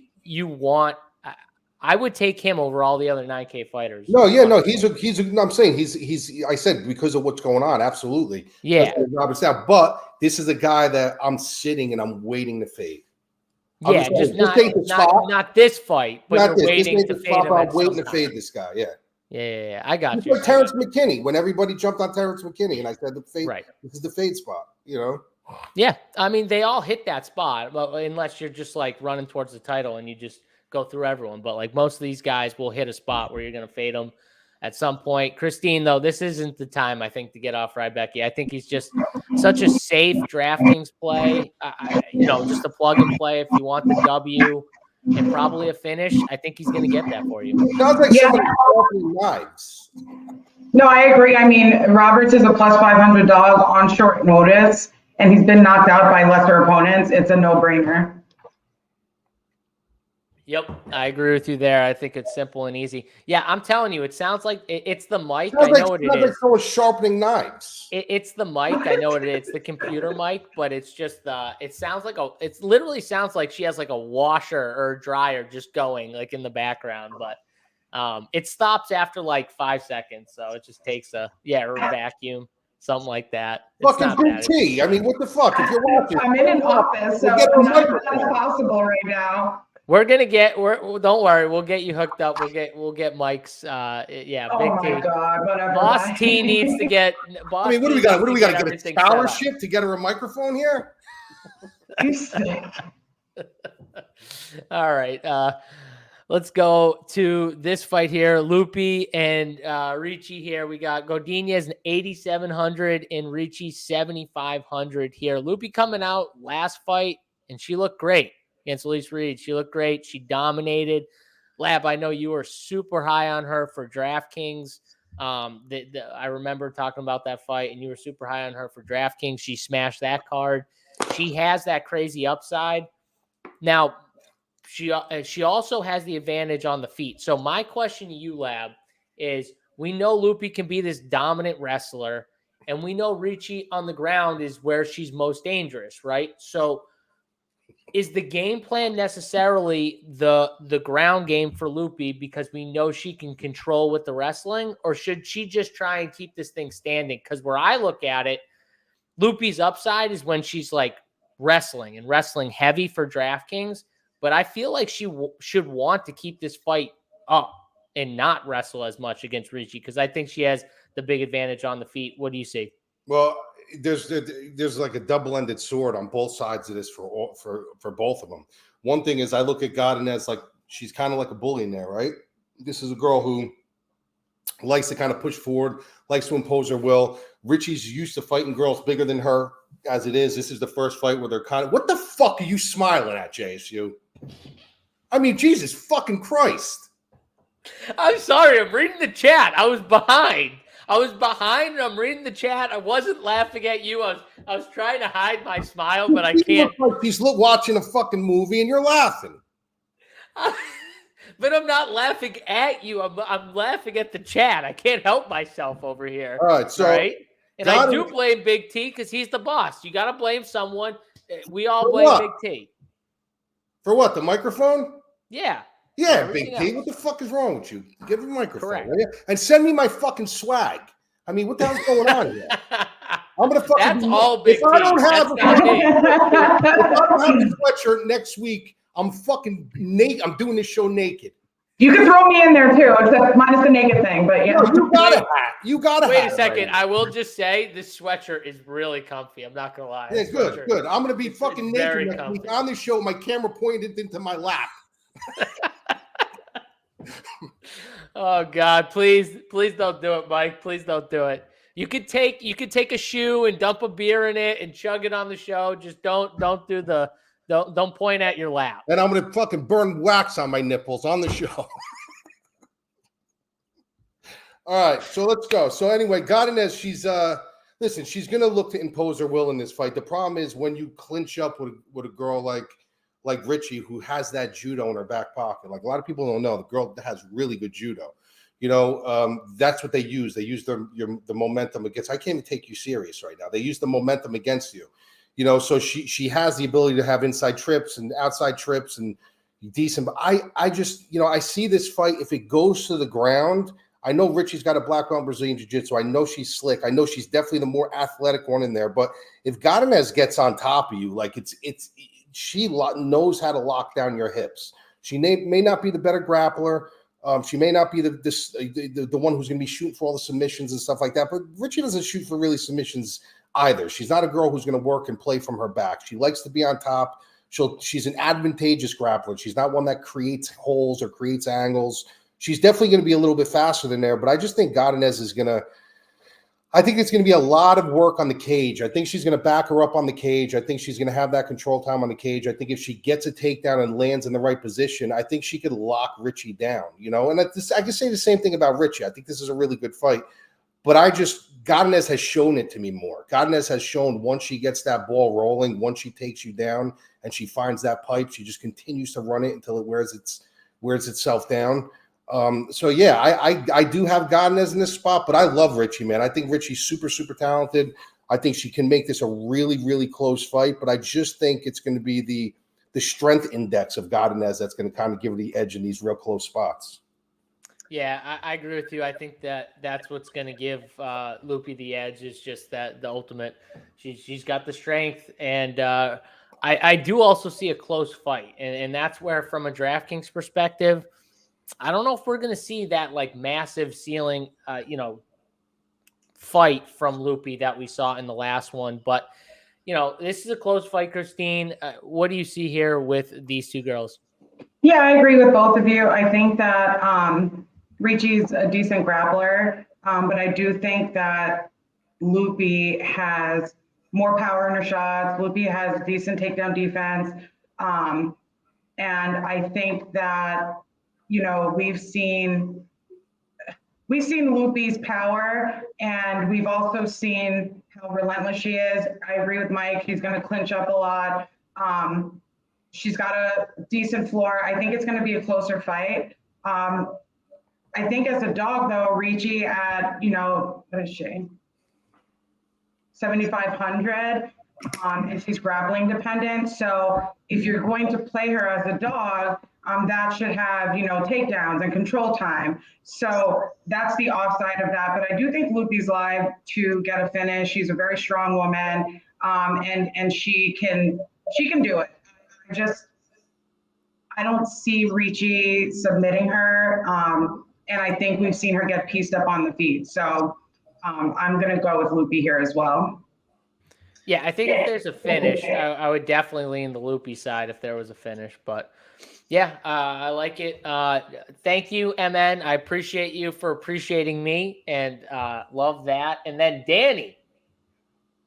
I would take him over all the other 9K fighters. No, yeah, no, I'm saying he's I said because of what's going on, absolutely. Yeah. But this is a guy that I'm sitting and I'm waiting to fade. Yeah, just not this fight, but you're waiting to fade him. I'm waiting to fade this guy, yeah. Yeah, I got you. Like Terrence McKinney, when everybody jumped on Terrence McKinney, and I said the fade, right. This is the fade spot, you know? Yeah, I mean, they all hit that spot, but unless you're just like running towards the title and you just go through everyone. But like most of these guys will hit a spot where you're going to fade them at some point. Christine, though, this isn't the time, I think, to get off Rebecki. I think he's just such a safe DraftKings play. Just a plug and play if you want the W. And probably a finish. I think he's going to get that for you. Sounds like somebody sharpening knives. No, I agree. I mean, Roberts is a plus 500 dog on short notice, and he's been knocked out by lesser opponents. It's a no-brainer. Yep, I agree with you there. I think it's simple and easy. Yeah, I'm telling you, it sounds like it's the mic. I know what it is. Like someone sharpening knives. It's the mic. I know what it is. It's the computer mic, but it's just it sounds like it literally sounds like she has like a washer or a dryer just going like in the background, but it stops after like 5 seconds, so it just takes or a vacuum, something like that. Fucking big T. I mean, what the fuck? If you're watching, I'm in an office, so that's possible right now. Don't worry, we'll get you hooked up. We'll get Mike's Oh Big T. my God, whatever. Boss T needs to get what do we got? What do we got to get a scholarship to get her a microphone here? All right. Let's go to this fight here. Lupi and Ricci here. We got Godinez 8,700 and Ricci 7,500 here. Lupi coming out last fight, and she looked great against Elise Reed. She looked great. She dominated. Lab, I know you were super high on her for DraftKings. I remember talking about that fight, and you were super high on her for DraftKings. She smashed that card. She has that crazy upside. Now, she also has the advantage on the feet. So my question to you, Lab, is we know Lupi can be this dominant wrestler, and we know Ricci on the ground is where she's most dangerous, right? So is the game plan necessarily the ground game for Lupi because we know she can control with the wrestling, or should she just try and keep this thing standing? Because where I look at it, Lupi's upside is when she's like wrestling and wrestling heavy for DraftKings, but I feel like she should want to keep this fight up and not wrestle as much against Ricci because I think she has the big advantage on the feet. What do you see? Well, there's like a double-ended sword on both sides of this for both of them. One thing is I look at Godinez like she's kind of like a bully in there, right? This is a girl who likes to kind of push forward, likes to impose her will. Ricci's used to fighting girls bigger than her as it is. This is the first fight where they're kind of, what the fuck are you smiling at, JSU? I mean, Jesus fucking Christ. I'm sorry. I'm reading the chat. I was behind and I'm reading the chat. I wasn't laughing at you. I was trying to hide my smile, but I can't. Like he's watching a fucking movie and you're laughing. But I'm not laughing at you. I'm laughing at the chat. I can't help myself over here. All right. So right? And I do blame Big T because he's the boss. You got to blame someone. We all For blame what? Big T. For what? The microphone? Yeah. Yeah, Big T. What the fuck is wrong with you? Give him a microphone. Correct. And send me my fucking swag. I mean, what the hell's going on here? I'm gonna fucking. That's all Big T. If I don't have the sweatshirt next week, I'm fucking naked. I'm doing this show naked. You can throw me in there too, except minus the naked thing. But yeah, no, you got it. You got it. Wait a second. I will just say this sweatshirt is really comfy. I'm not gonna lie. Yeah, good. I'm gonna be fucking naked next week on the show. My camera pointed into my lap. Oh God, please don't do it, Mike. Please don't do it. You could take a shoe and dump a beer in it and chug it on the show. Just don't point at your lap. And I'm gonna fucking burn wax on my nipples on the show. All right, so let's go. So anyway, Godinez, she's she's gonna look to impose her will in this fight. The problem is when you clinch up with a girl like Ricci, who has that judo in her back pocket. Like a lot of people don't know, the girl has really good judo. You know, that's what they use. They use the momentum against. I can't even take you serious right now. They use the momentum against you. You know, so she has the ability to have inside trips and outside trips and decent. But I just, you know, I see this fight. If it goes to the ground, I know Ricci's got a black belt in Brazilian Jiu-Jitsu. I know she's slick. I know she's definitely the more athletic one in there. But if Godinez gets on top of you, like she knows how to lock down your hips. She may not be the better grappler. She may not be the one who's going to be shooting for all the submissions and stuff like that. But Ricci doesn't shoot for really submissions either. She's not a girl who's going to work and play from her back. She likes to be on top. She's an advantageous grappler. She's not one that creates holes or creates angles. She's definitely going to be a little bit faster than there. But I just think Godinez is going to. I think it's going to be a lot of work on the cage. I think she's going to back her up on the cage. I think she's going to have that control time on the cage. I think if she gets a takedown and lands in the right position, I think she could lock Ricci down, you know? And I can say the same thing about Ricci. I think this is a really good fight. But Godinez has shown it to me more. Godinez has shown once she gets that ball rolling, once she takes you down and she finds that pipe, she just continues to run it until it wears itself down. So yeah, I do have Godinez in this spot, but I love Ricci, man. I think Ricci's super, super talented. I think she can make this a really, really close fight, but I just think it's going to be the strength index of Godinez that's going to kind of give her the edge in these real close spots. Yeah, I agree with you. I think that's what's going to give Loopy the edge is just that the ultimate. She's got the strength, and I do also see a close fight, and that's where, from a DraftKings perspective, I don't know if we're going to see that like massive ceiling, fight from Loopy that we saw in the last one. But, you know, this is a close fight, Christine. What do you see here with these two girls? Yeah, I agree with both of you. I think that Ricci's a decent grappler, but I do think that Loopy has more power in her shots. Loopy has decent takedown defense. And I think that, you know, we've seen Loopy's power, and we've also seen how relentless she is. I agree with Mike. She's going to clinch up a lot. She's got a decent floor. I think it's going to be a closer fight. I think as a dog, though, Ricci at, what is she? 7,500. And she's grappling dependent. So if you're going to play her as a dog, that should have, takedowns and control time. So that's the offside of that. But I do think Loopy's live to get a finish. She's a very strong woman, and she can do it. I don't see Ricci submitting her, and I think we've seen her get pieced up on the feet. So I'm going to go with Loopy here as well. Yeah, I think if there's a finish, I would definitely lean the Loopy side if there was a finish. But yeah, I like it. Thank you, MN. I appreciate you for appreciating me, and love that. And then Danny,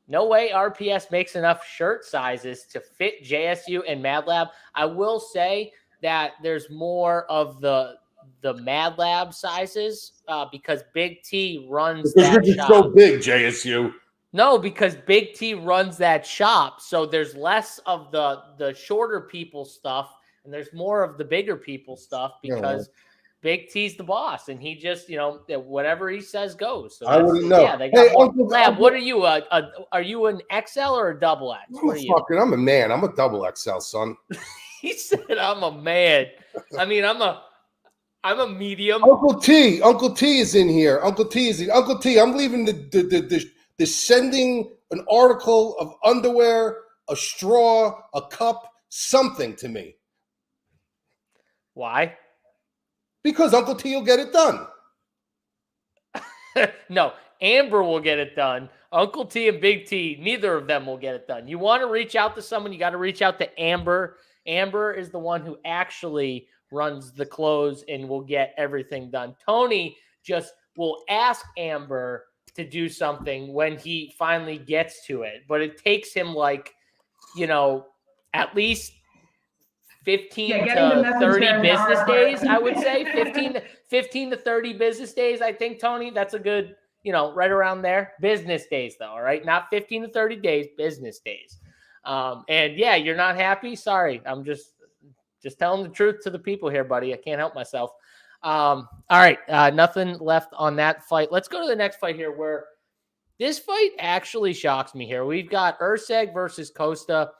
no way RPS makes enough shirt sizes to fit JSU and Mad Lab. I will say that there's more of the Mad Lab sizes because Big T runs that shop. So big, JSU. No, because Big T runs that shop, so there's less of the shorter people stuff, and there's more of the bigger people stuff because Big T's the boss, and he just, whatever he says goes. So I wouldn't know. Yeah, they got Hey, more. Uncle, Lab, what are you? Are you an XL or a double X? I'm a man. I'm a double XL, son. He said, "I'm a man." I mean, I'm a medium. Uncle T is in here. Uncle T, I'm leaving the sending an article of underwear, a straw, a cup, something to me. Why? Because Uncle T will get it done. No, Amber will get it done. Uncle T and Big T, neither of them will get it done. You want to reach out to someone, you got to reach out to Amber. Amber is the one who actually runs the clothes and will get everything done. Tony just will ask Amber to do something when he finally gets to it, but it takes him at least 15 to 30 business days, I would say. 15 to 30 business days, I think, Tony. That's a good, right around there. Business days, though, all right? Not 15 to 30 days, business days. And, yeah, you're not happy? Sorry. I'm just telling the truth to the people here, buddy. I can't help myself. All right, nothing left on that fight. Let's go to the next fight here, where this fight actually shocks me here. We've got Erceg versus Costa.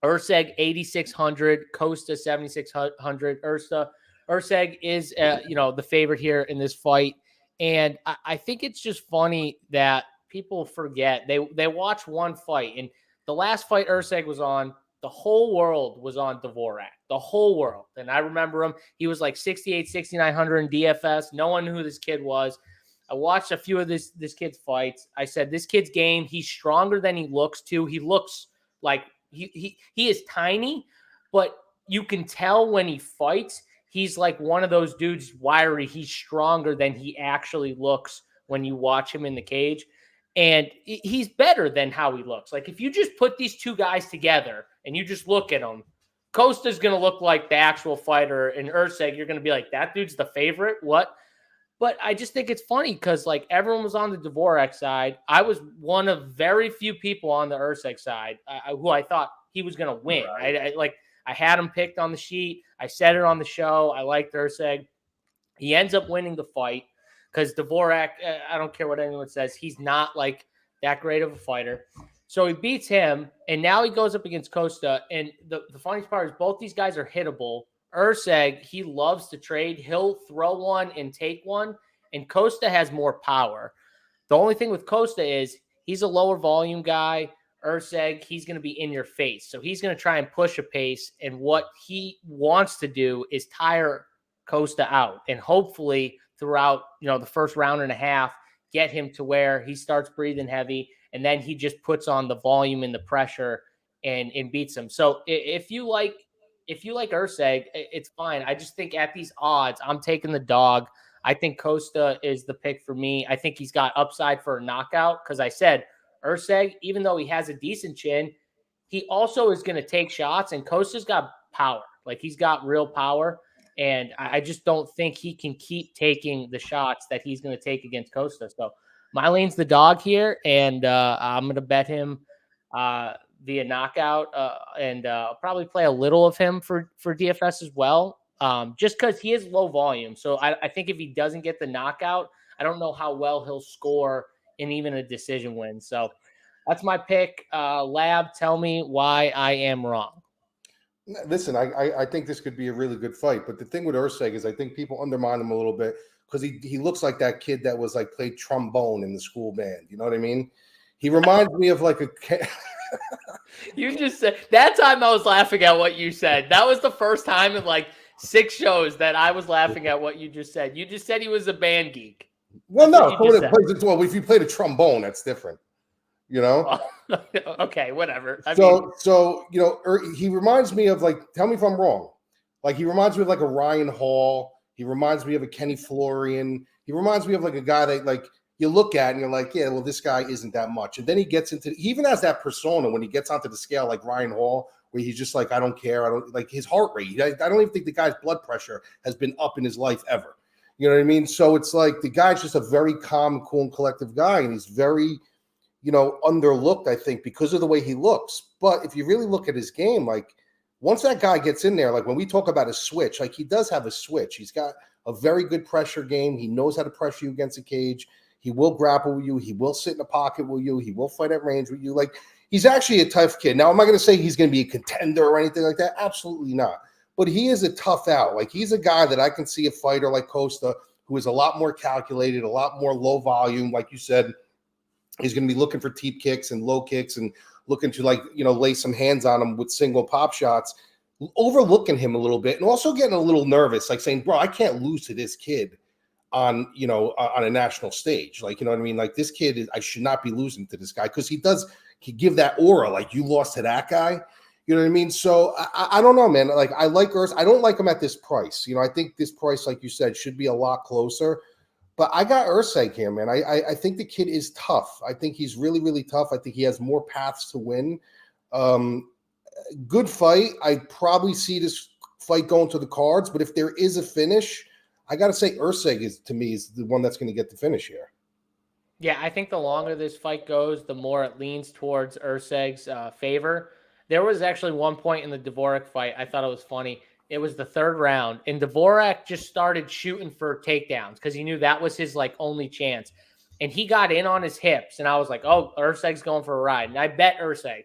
Erceg 8,600, Costa 7,600. Erceg is the favorite here in this fight, and I think it's just funny that people forget they watch one fight, and the last fight Erceg was on, the whole world was on Dvorak, the whole world, and I remember him. He was like 6,800, 6,900 in DFS. No one knew who this kid was. I watched a few of this kid's fights. I said, this kid's game, he's stronger than he looks to. He looks like he is tiny, but you can tell when he fights, he's like one of those dudes, wiry. He's stronger than he actually looks when you watch him in the cage. And he's better than how he looks. Like, if you just put these two guys together and you just look at them, Costa's going to look like the actual fighter, and Erceg, you're going to be like, that dude's the favorite? What? But I just think it's funny because, everyone was on the Dvorak side. I was one of very few people on the Erceg side who I thought he was going to win. Right? I had him picked on the sheet. I said it on the show. I liked Erceg. He ends up winning the fight because Dvorak, I don't care what anyone says, he's not that great of a fighter. So he beats him, and now he goes up against Costa. And the funniest part is both these guys are hittable. Erceg, he loves to trade. He'll throw one and take one, and Costa has more power. The only thing with Costa is he's a lower volume guy. Erceg, he's going to be in your face. So he's going to try and push a pace, and what he wants to do is tire Costa out, and hopefully throughout the first round and a half, get him to where he starts breathing heavy, and then he just puts on the volume and the pressure and beats him. So if you like Erceg, it's fine. I just think at these odds, I'm taking the dog. I think Costa is the pick for me. I think he's got upside for a knockout because I said Erceg, even though he has a decent chin, he also is going to take shots, and Costa's got power. He's got real power, and I just don't think he can keep taking the shots that he's going to take against Costa. So my lane's the dog here, and I'm going to bet him via knockout, and I'll probably play a little of him for DFS as well, just because he is low volume. So I think if he doesn't get the knockout, I don't know how well he'll score in even a decision win. So that's my pick. Lab, tell me why I am wrong. Listen, I think this could be a really good fight, but the thing with Erceg is I think people undermine him a little bit because he looks like that kid that was played trombone in the school band. You know what I mean? He reminds me of a You just said that time I was laughing at what you said. That was the first time in 6 shows that I was laughing at what you just said. You just said he was a band geek. Well, no, if you played a trombone, that's different. Okay, whatever. He reminds me of tell me if I'm wrong. He reminds me of a Ryan Hall. He reminds me of a Kenny Florian. He reminds me of a guy that you look at and you're like, yeah, well, this guy isn't that much. And then he even has that persona when he gets onto the scale like Ryan Hall, where he's just I don't care. I don't his heart rate. I don't even think the guy's blood pressure has been up in his life ever. You know what I mean? So it's the guy's just a very calm, cool, and collective guy. And he's very, underlooked, I think, because of the way he looks. But if you really look at his game, once that guy gets in there, when we talk about a switch, he does have a switch. He's got a very good pressure game. He knows how to pressure you against the cage. He will grapple with you. He will sit in the pocket with you. He will fight at range with you. Like, he's actually a tough kid. Now, am I going to say he's going to be a contender or anything like that? Absolutely not. But he is a tough out. Like, he's a guy that I can see a fighter like Costa, who is a lot more calculated, a lot more low volume. Like you said, he's going to be looking for teep kicks and low kicks and looking to, like, lay some hands on him with single pop shots, overlooking him a little bit and also getting a little nervous, like saying, bro, I can't lose to this kid on a national stage. Like, you know what I mean? Like, this kid I should not be losing to this guy, because he give that aura, like, you lost to that guy. You know what I mean? So I don't know, man. Like, I like Erceg. I don't like him at this price. I think this price, like you said, should be a lot closer. But I got Erceg here, man. I think the kid is tough. I think he's really, really tough. I think he has more paths to win. Good fight. I probably see this fight going to the cards. But if there is a finish, I got to say Erceg is the one that's going to get the finish here. Yeah, I think the longer this fight goes, the more it leans towards Erceg's favor. There was actually one point in the Dvorak fight, I thought it was funny. It was the third round, and Dvorak just started shooting for takedowns because he knew that was his only chance. And he got in on his hips, and I was like, oh, Erceg's going for a ride. And I bet Erceg.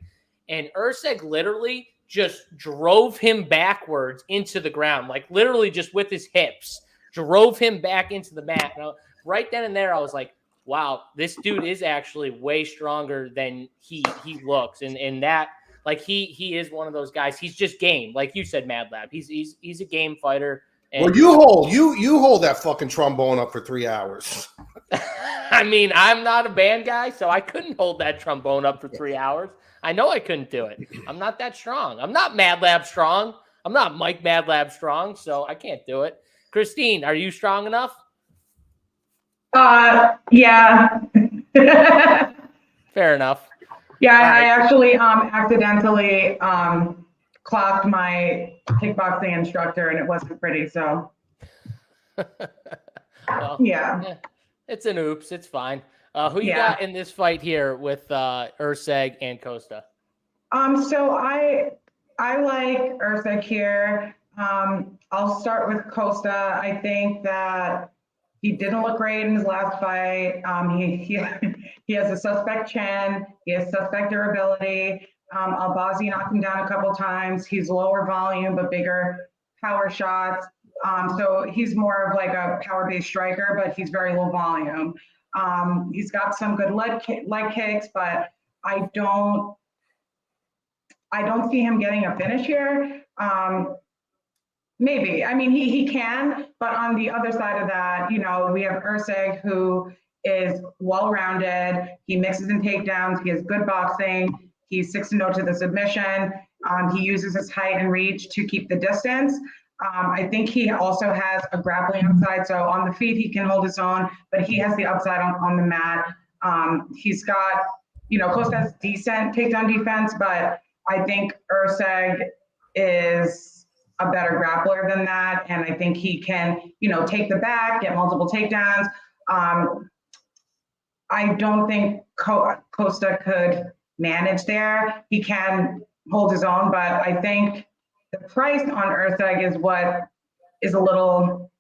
And Erceg literally just drove him backwards into the ground, like literally just with his hips, drove him back into the mat. And right then and there, I was like, wow, this dude is actually way stronger than he looks. And that, like, he is one of those guys. He's just game. Like you said, Mad Lab. He's a game fighter. And well, you hold that fucking trombone up for 3 hours. I mean, I'm not a band guy, so I couldn't hold that trombone up for 3 hours. I know I couldn't do it. I'm not that strong. I'm not Mad Lab strong. I'm not Mike Mad Lab strong, so I can't do it. Christine, are you strong enough? Yeah. Fair enough. Yeah, Right. I actually accidentally clocked my kickboxing instructor, and it wasn't pretty. So, Well, yeah, it's an oops. It's fine. Who you Yeah. got in this fight here with Erceg and Costa? So I like Erceg here. I'll start with Costa. I think that he didn't look great in his last fight. He has a suspect chin. He has suspect durability. Albazi knocked him down a couple times. He's lower volume but bigger power shots. So he's more of like a power-based striker, but he's very low volume. He's got some good leg kicks, but I don't see him getting a finish here. Maybe. I mean, he can, but on the other side of that, we have Erceg, who is well-rounded. He mixes in takedowns. He has good boxing. He's 6-0 to the submission. He uses his height and reach to keep the distance. I think he also has a grappling upside. So on the feet, he can hold his own, but he has the upside on the mat. He's got, Costa has decent takedown defense, but I think Erceg is a better grappler than that. And I think he can, take the back, get multiple takedowns. I don't think Costa could manage there. He can hold his own, but I think the price on Erceg is what is a little,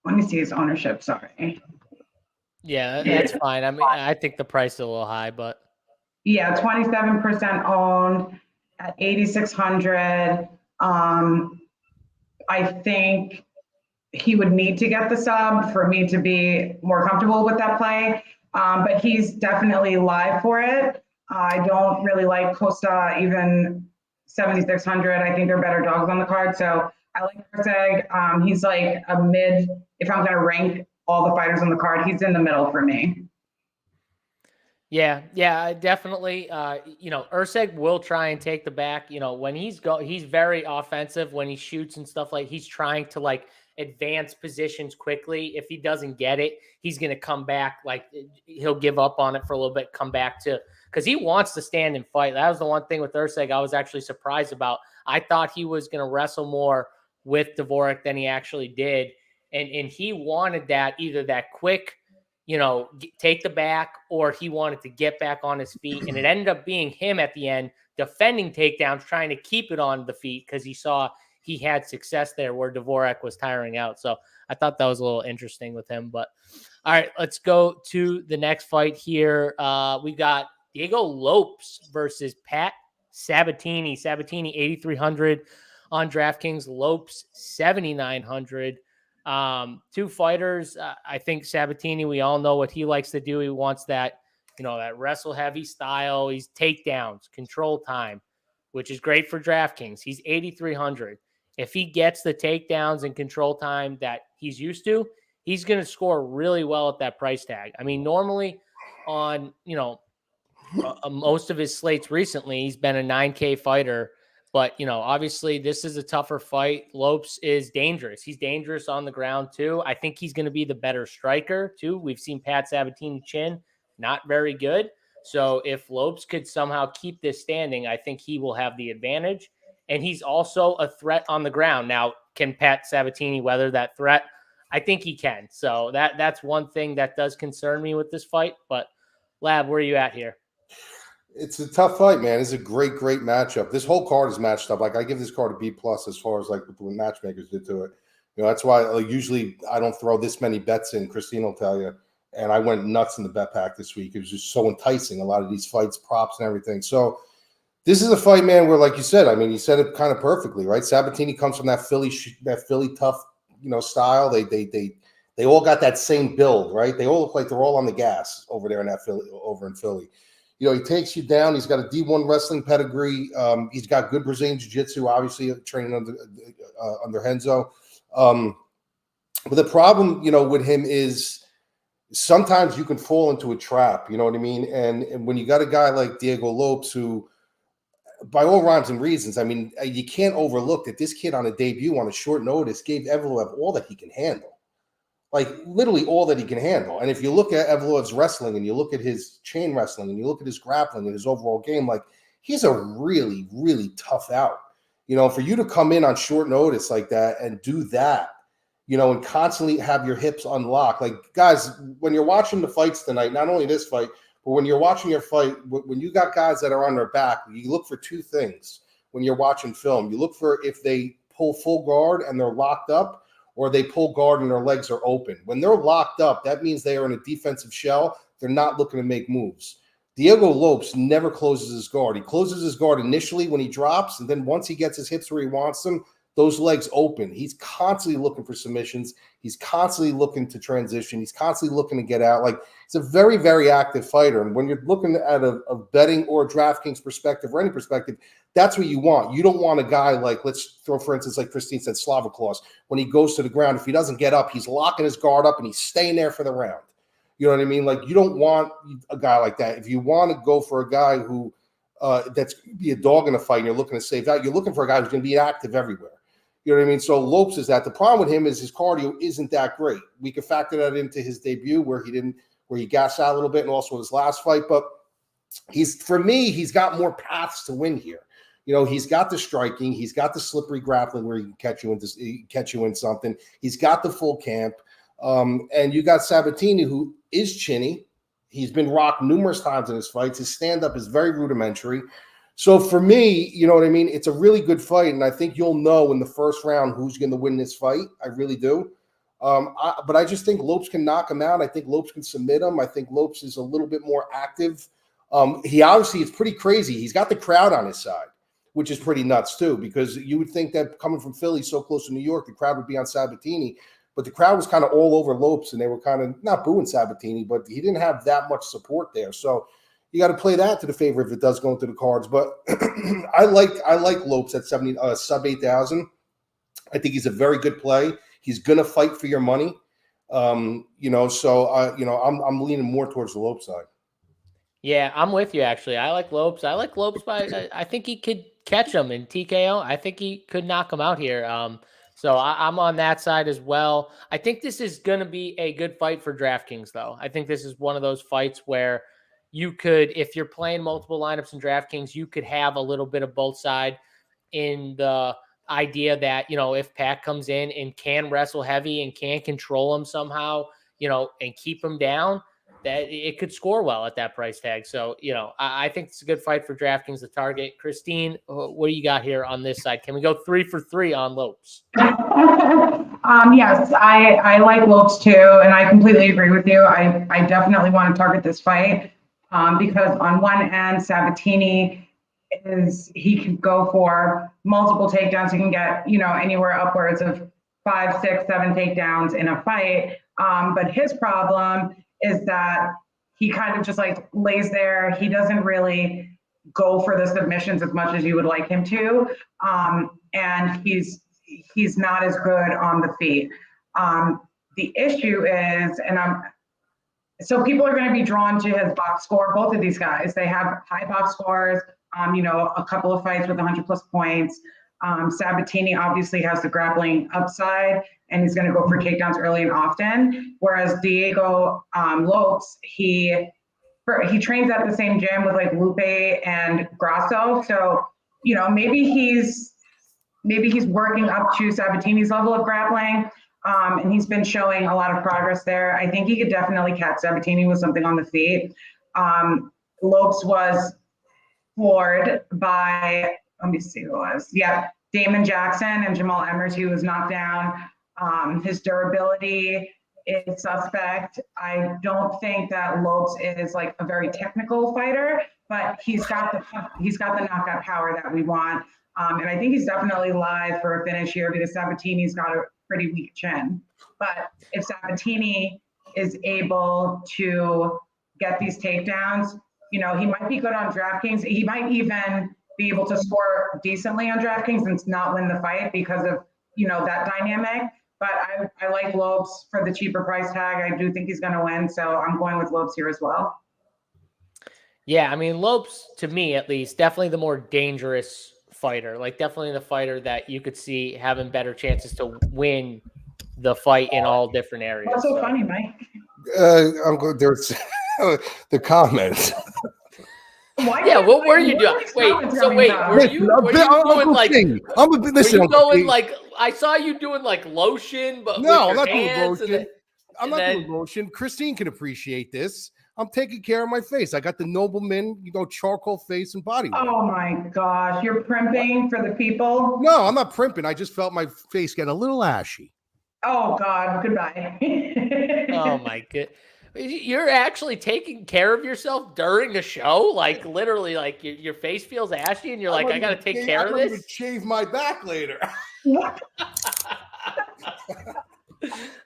let me see his ownership, sorry. Yeah, that's fine. I mean, I think the price is a little high, but. Yeah, 27% owned at 8,600. I think he would need to get the sub for me to be more comfortable with that play, but he's definitely live for it. I don't really like Costa even 7,600. I think there are better dogs on the card, so I like Erceg. He's like a mid. If I'm going to rank all the fighters on the card, he's in the middle for me. Yeah, definitely. Erceg will try and take the back. When he's very offensive when he shoots and stuff, like he's trying to advance positions quickly. If he doesn't get it, he's going to come back. Like he'll give up on it for a little bit, come back to, because he wants to stand and fight. That was the one thing with Erceg I was actually surprised about. I thought he was going to wrestle more with Dvorak than he actually did. And he wanted that, either that quick, take the back, or he wanted to get back on his feet. And it ended up being him at the end defending takedowns, trying to keep it on the feet, because he saw he had success there where Dvorak was tiring out. So I thought that was a little interesting with him. But all right, let's go to the next fight here. We got Diego Lopes versus Pat Sabatini. Sabatini 8,300 on DraftKings. Lopes 7,900. Two fighters. I think Sabatini, we all know what he likes to do. He wants that, that wrestle heavy style. He's takedowns, control time, which is great for DraftKings. He's 8,300. If he gets the takedowns and control time that he's used to, he's going to score really well at that price tag. I mean, normally on, most of his slates recently, he's been a 9K fighter. But, obviously this is a tougher fight. Lopes is dangerous. He's dangerous on the ground too. I think he's going to be the better striker too. We've seen Pat Sabatini chin, not very good. So if Lopes could somehow keep this standing, I think he will have the advantage. And he's also a threat on the ground. Now, can Pat Sabatini weather that threat? I think he can. So that's one thing that does concern me with this fight. But Lab, where are you at here? It's a tough fight, man. It's a great matchup. This whole card is matched up. Like, I give this card a B+ as far as like what matchmakers did to it. That's why usually I don't throw this many bets in. Christine will tell you. And I went nuts in the bet pack this week. It was just so enticing. A lot of these fights, props, and everything. So this is a fight, man, where, like you said, I mean, you said it kind of perfectly, right? Sabatini comes from that Philly tough, style. They all got that same build, right? They all look like they're all on the gas over there in Philly. He takes you down. He's got a D1 wrestling pedigree. He's got good Brazilian jiu-jitsu, obviously training under Renzo. But the problem, with him is sometimes you can fall into a trap. You know what I mean? And when you got a guy like Diego Lopes, who, by all rhymes and reasons, I mean, you can't overlook that this kid on a debut on a short notice gave Evloev all that he can handle. Like, literally all that he can handle. And if you look at Evloev's wrestling and you look at his chain wrestling and you look at his grappling and his overall game, like, he's a really, really tough out. For you to come in on short notice like that and do that, and constantly have your hips unlocked. Like, guys, when you're watching the fights tonight, not only this fight, but when you're watching your fight, when you got guys that are on their back, you look for two things when you're watching film. You look for if they pull full guard and they're locked up, or they pull guard and their legs are open. When they're locked up, that means they are in a defensive shell. They're not looking to make moves. Diego Lopes never closes his guard. He closes his guard initially when he drops, and then once he gets his hips where he wants them, those legs open. He's constantly looking for submissions. He's constantly looking to transition. He's constantly looking to get out. Like, he's a very, very active fighter. And when you're looking at a betting or DraftKings perspective or any perspective, that's what you want. You don't want a guy like, let's throw, for instance, like Christine said, Slaviklaus. When he goes to the ground, if he doesn't get up, he's locking his guard up and he's staying there for the round. You know what I mean? Like, you don't want a guy like that. If you want to go for a guy who that's going to be a dog in a fight and you're looking to save out, you're looking for a guy who's going to be active everywhere. You know what I mean? So Lopes is that. The problem with him is his cardio isn't that great. We could factor that into his debut where he gassed out a little bit, and also his last fight. But for me, he's got more paths to win here. He's got the striking, he's got the slippery grappling where he can catch you in something. He's got the full camp. And you got Sabatini, who is chinny. He's been rocked numerous times in his fights. His stand-up is very rudimentary. So for me, you know what I mean? It's a really good fight, and I think you'll know in the first round who's going to win this fight. I really do. But I just think Lopes can knock him out. I think Lopes can submit him. I think Lopes is a little bit more active. He obviously, it's pretty crazy. He's got the crowd on his side, which is pretty nuts too, because you would think that coming from Philly so close to New York, the crowd would be on Sabatini. But the crowd was kind of all over Lopes, and they were kind of not booing Sabatini, but he didn't have that much support there. So you got to play that to the favor if it does go into the cards. But I like Lopes at sub 8,000. I think he's a very good play. He's gonna fight for your money. I'm leaning more towards the Lopes side. Yeah, I'm with you actually. I like Lopes. I think he could catch him in TKO. I think he could knock him out here. So I'm on that side as well. I think this is going to be a good fight for DraftKings, though. I think this is one of those fights where you could, if you're playing multiple lineups in DraftKings, you could have a little bit of both sides in the idea that, if Pat comes in and can wrestle heavy and can control him somehow, and keep him down, that it could score well at that price tag. So, I think it's a good fight for DraftKings to target. Christine, what do you got here on this side? Can we go 3 for 3 on Lopes? Yes, I like Lopes too, and I completely agree with you. I definitely want to target this fight because on one end, Sabatini he can go for multiple takedowns. He can get, anywhere upwards of 5, 6, 7 takedowns in a fight. But his problem is that he kind of just like lays there. He doesn't really go for the submissions as much as you would like him to. And he's not as good on the feet. The issue is, so people are going to be drawn to his box score. Both of these guys, they have high box scores, a couple of fights with 100+ points. Sabatini obviously has the grappling upside, and he's going to go for takedowns early and often. Whereas Diego Lopes, he trains at the same gym with like Lupe and Grasso. So, maybe he's working up to Sabatini's level of grappling. And he's been showing a lot of progress there. I think he could definitely catch Sabatini with something on the feet. Lopes was floored by, let me see who it was. Yeah, Damon Jackson and Jamal Emmers. He was knocked down. His durability is suspect. I don't think that Lopes is like a very technical fighter, but he's got the knockout power that we want. And I think he's definitely live for a finish here because Sabatini's got a pretty weak chin. But if Sabatini is able to get these takedowns, he might be good on DraftKings. He might even be able to score decently on DraftKings and not win the fight because of, that dynamic. But I like Lopes for the cheaper price tag. I do think he's going to win. So I'm going with Lopes here as well. Yeah, I mean, Lopes, to me at least, definitely the more dangerous fighter. Like, definitely the fighter that you could see having better chances to win the fight in all different areas. What's so funny, Mike? I'm good. There's the comments. Yeah, what were you doing? Wait, so wait, were you going like? Listen, I saw you doing like lotion, but no, with I'm not your doing hands lotion. I'm not doing lotion. Christine can appreciate this. I'm taking care of my face. I got the nobleman, charcoal face and body wash. Oh my gosh, you're primping for the people? No, I'm not primping. I just felt my face getting a little ashy. Oh God, goodbye. Oh my god. You're actually taking care of yourself during the show? Like literally, like your face feels ashy and you're like, I gotta take care of this? I'm gonna shave my back later.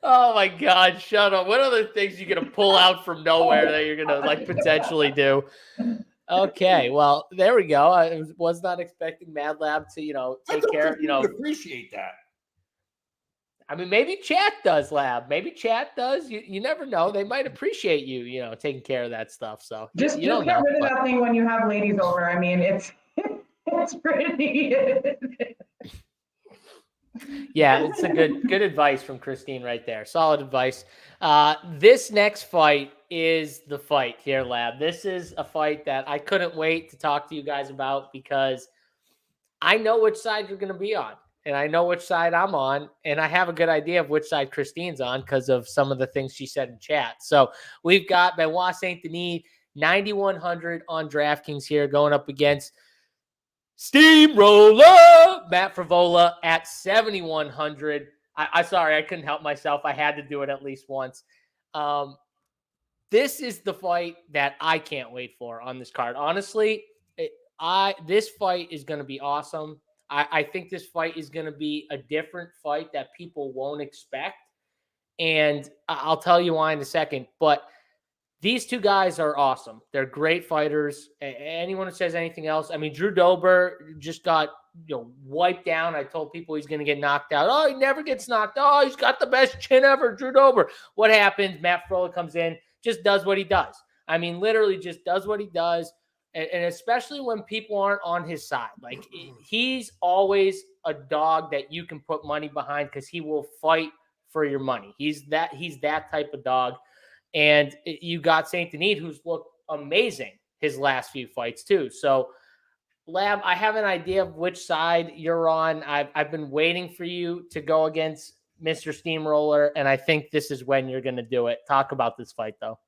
Oh my God, shut up. What other things are you going to pull out from nowhere that you're going to like potentially do? Okay, well, there we go. I was not expecting Mad Lab to, take care, appreciate that. I mean, maybe chat does, Lab. Maybe chat does. You never know. They might appreciate you, taking care of that stuff. So just get rid of that thing when you have ladies over. I mean, it's pretty. Yeah, it's a good advice from Christine right there. Solid advice. This next fight is the fight here, Lab. This is a fight that I couldn't wait to talk to you guys about because I know which side you're going to be on, and I know which side I'm on, and I have a good idea of which side Christine's on because of some of the things she said in chat. So we've got Benoit Saint-Denis, 9,100 on DraftKings here, going up against Steamroller Matt Frevola at 7,100. Sorry, I couldn't help myself. I had to do it at least once. This is the fight that I can't wait for on this card. Honestly, this fight is going to be awesome. I think this fight is going to be a different fight that people won't expect. And I'll tell you why in a second. But these two guys are awesome. They're great fighters. Anyone who says anything else, I mean, Drew Dober just got wiped down. I told people he's going to get knocked out. Oh, he never gets knocked. Oh, he's got the best chin ever, Drew Dober. What happens? Matt Frevola comes in, just does what he does. I mean, literally just does what he does. And especially when people aren't on his side. Like, he's always a dog that you can put money behind because he will fight for your money. He's that type of dog. And you got Saint-Denis, who's looked amazing his last few fights too. So, Lab, I have an idea of which side you're on. I've been waiting for you to go against Mr. Steamroller, and I think this is when you're going to do it. Talk about this fight, though.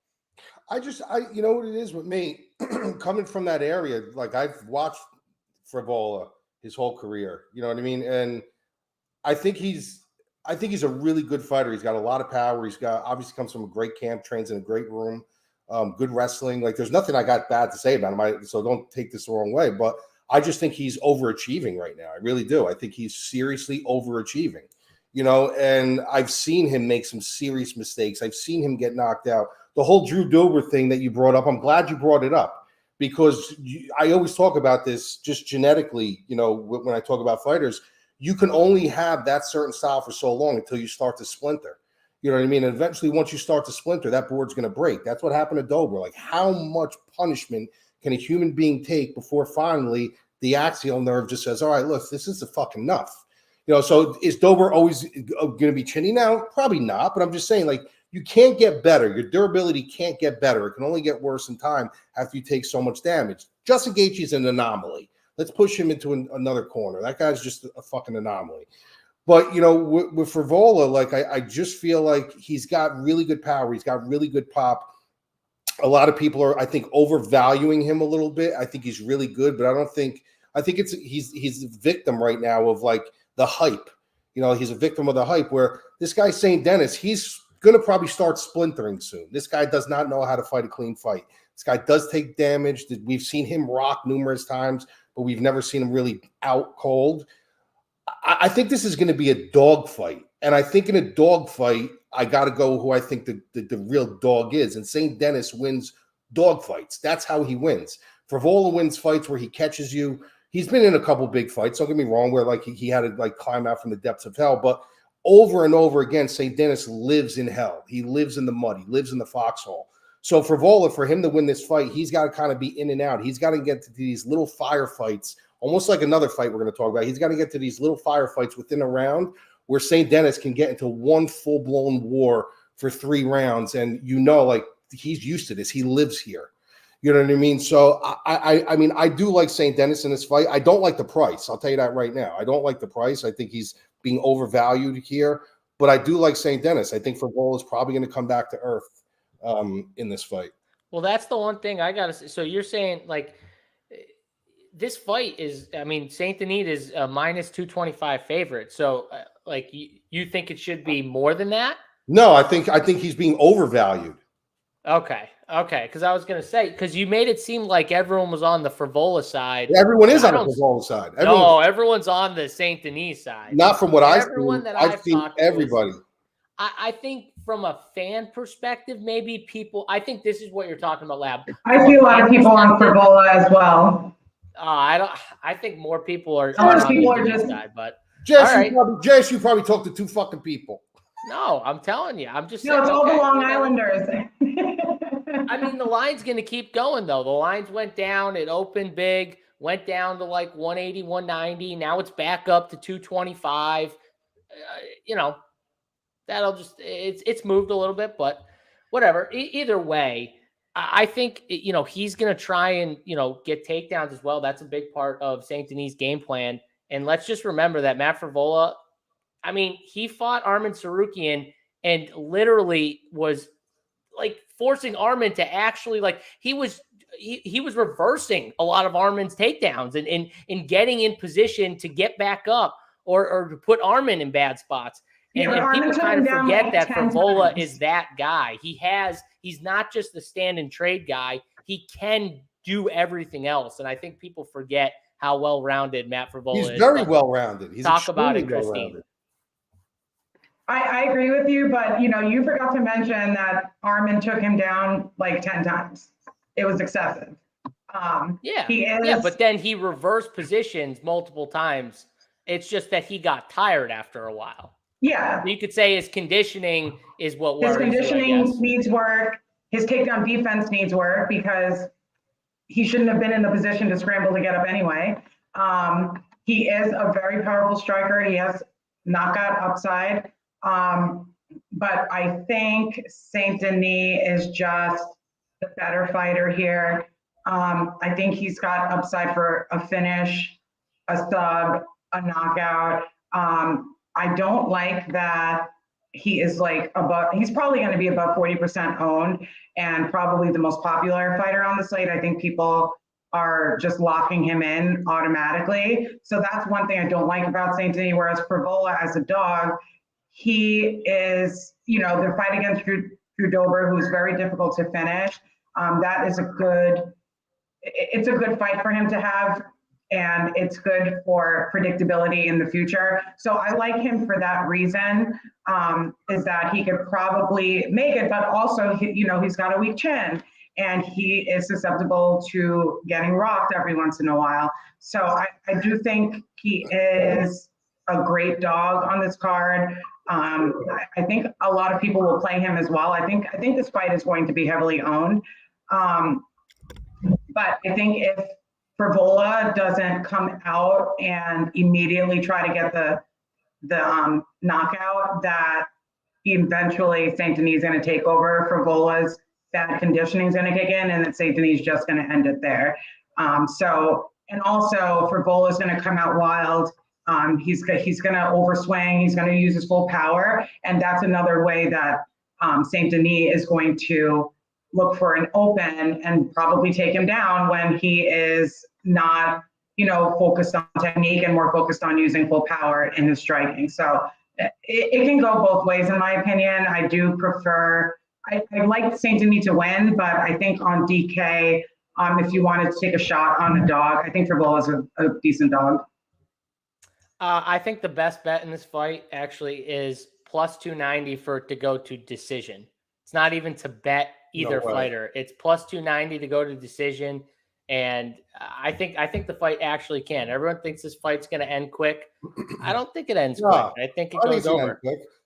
you know what it is with me, coming from that area, like I've watched Frevola his whole career, you know what I mean? And I think he's a really good fighter. He's got a lot of power. He's got, obviously comes from a great camp, trains in a great room, good wrestling. Like there's nothing I got bad to say about him. So don't take this the wrong way, but I just think he's overachieving right now. I really do. I think he's seriously overachieving, you know, and I've seen him make some serious mistakes. I've seen him get knocked out. The whole Drew Dober thing that you brought up, I'm glad you brought it up because I always talk about this just genetically, you know, when I talk about fighters, you can only have that certain style for so long until you start to splinter. You know what I mean? And eventually, once you start to splinter, that board's going to break. That's what happened to Dober. Like, how much punishment can a human being take before finally the axial nerve just says, all right, look, this is fucking enough. You know, so is Dober always going to be chinny now? Probably not, but I'm just saying, like, you can't get better. Your durability can't get better. It can only get worse in time after you take so much damage. Justin Gaethje's an anomaly. Let's push him into another corner. That guy's just a fucking anomaly. But, you know, with Frevola, like, I just feel like he's got really good power. He's got really good pop. A lot of people are, I think, overvaluing him a little bit. I think he's really good, but I think he's a victim right now of, like, the hype. You know, he's a victim of the hype where this guy, St. Denis, he's going to probably start splintering soon. This guy does not know how to fight a clean fight. This guy does take damage. We've seen him rock numerous times, but we've never seen him really out cold. I think this is going to be a dog fight. And I think in a dog fight, I got to go who I think the real dog is. And St. Denis wins dog fights. That's how he wins. Frevola wins fights where he catches you. He's been in a couple big fights. Don't get me wrong, where like he had to like climb out from the depths of hell. But over and over again, St. Denis lives in hell. He lives in the mud. He lives in the foxhole. So Frevola, for him to win this fight, he's got to kind of be in and out. He's got to get to these little firefights, almost like another fight we're going to talk about. He's got to get to these little firefights within a round where St. Denis can get into one full-blown war for 3 rounds. And, you know, like, he's used to this. He lives here. You know what I mean? So, I mean, I do like St. Denis in this fight. I don't like the price. I'll tell you that right now. I don't like the price. I think he's being overvalued here. But I do like St. Denis. I think Frevola is probably going to come back to earth in this fight. Well, that's the one thing I got to say. So you're saying, like, this fight is, I mean, St. Denis is a minus 225 favorite. So, like, you think it should be more than that? No, I think he's being overvalued. Okay. Because I was going to say, because you made it seem like everyone was on the Frevola side. Everyone is on the Frevola side. Everyone's on the St. Denis side. Not from what I've seen. I've seen everybody. I think from a fan perspective, maybe people, I think this is what you're talking about, Lab. I see a lot of people on Frevola as well. I think more people are. Most people are just. Side, but Jess, you probably talked to 2 fucking people. No, I'm telling you. I'm just saying. No, it's all the Long Islanders. I mean, the line's going to keep going, though. The lines went down. It opened big, went down to like 180, 190. Now it's back up to 225. You know, that'll just, it's moved a little bit, but whatever. Either way, I think, you know, he's going to try and, you know, get takedowns as well. That's a big part of St. Denis' game plan. And let's just remember that Matt Frevola, I mean, he fought Arman Tsarukyan and literally was like forcing Arman to actually, like, he was reversing a lot of Arman's takedowns and getting in position to get back up or to put Arman in bad spots. And people kind of forget that Frevola is that guy. He's not just the stand and trade guy. He can do everything else. And I think people forget how well-rounded Matt Frevola is. He's very well-rounded. He's talk about it, Christine. I agree with you, but, you know, you forgot to mention that Arman took him down like 10 times. It was excessive. Yeah, but then he reversed positions multiple times. It's just that he got tired after a while. Yeah. You could say his conditioning is what worries. His conditioning needs work. His takedown defense needs work because he shouldn't have been in the position to scramble to get up anyway. He is a very powerful striker. He has knockout upside. But I think St. Denis is just the better fighter here. I think he's got upside for a finish, a sub, a knockout. I don't like that he is like he's probably going to be above 40% owned and probably the most popular fighter on the slate. I think people are just locking him in automatically. So that's one thing I don't like about St. Denis, whereas Frevola as a dog, he is, the fight against Drew Dober, who's very difficult to finish. That is it's a good fight for him to have, and it's good for predictability in the future. So I like him for that reason, is that he could probably make it, but also, he's got a weak chin and he is susceptible to getting rocked every once in a while. So I do think he is a great dog on this card. I think a lot of people will play him as well. I think this fight is going to be heavily owned. But I think if Frevola doesn't come out and immediately try to get the knockout, that eventually St. Denis is going to take over. Frevola's bad conditioning is going to kick in, and then St. Denis is just going to end it there. And also Frevola is going to come out wild. He's going to overswing. He's going to use his full power, and that's another way that St. Denis is going to look for an open and probably take him down when he is not, focused on technique and more focused on using full power in his striking. So it can go both ways, in my opinion. I do prefer. I like St. Denis to win, but I think on DK, if you wanted to take a shot on a dog, I think Frevola is a decent dog. I think the best bet in this fight actually is plus 290 for it to go to decision. It's not even to bet either fighter. It's plus 290 to go to decision. And I think the fight actually can. Everyone thinks this fight's going to end quick. I don't think it ends quick. I think it goes over.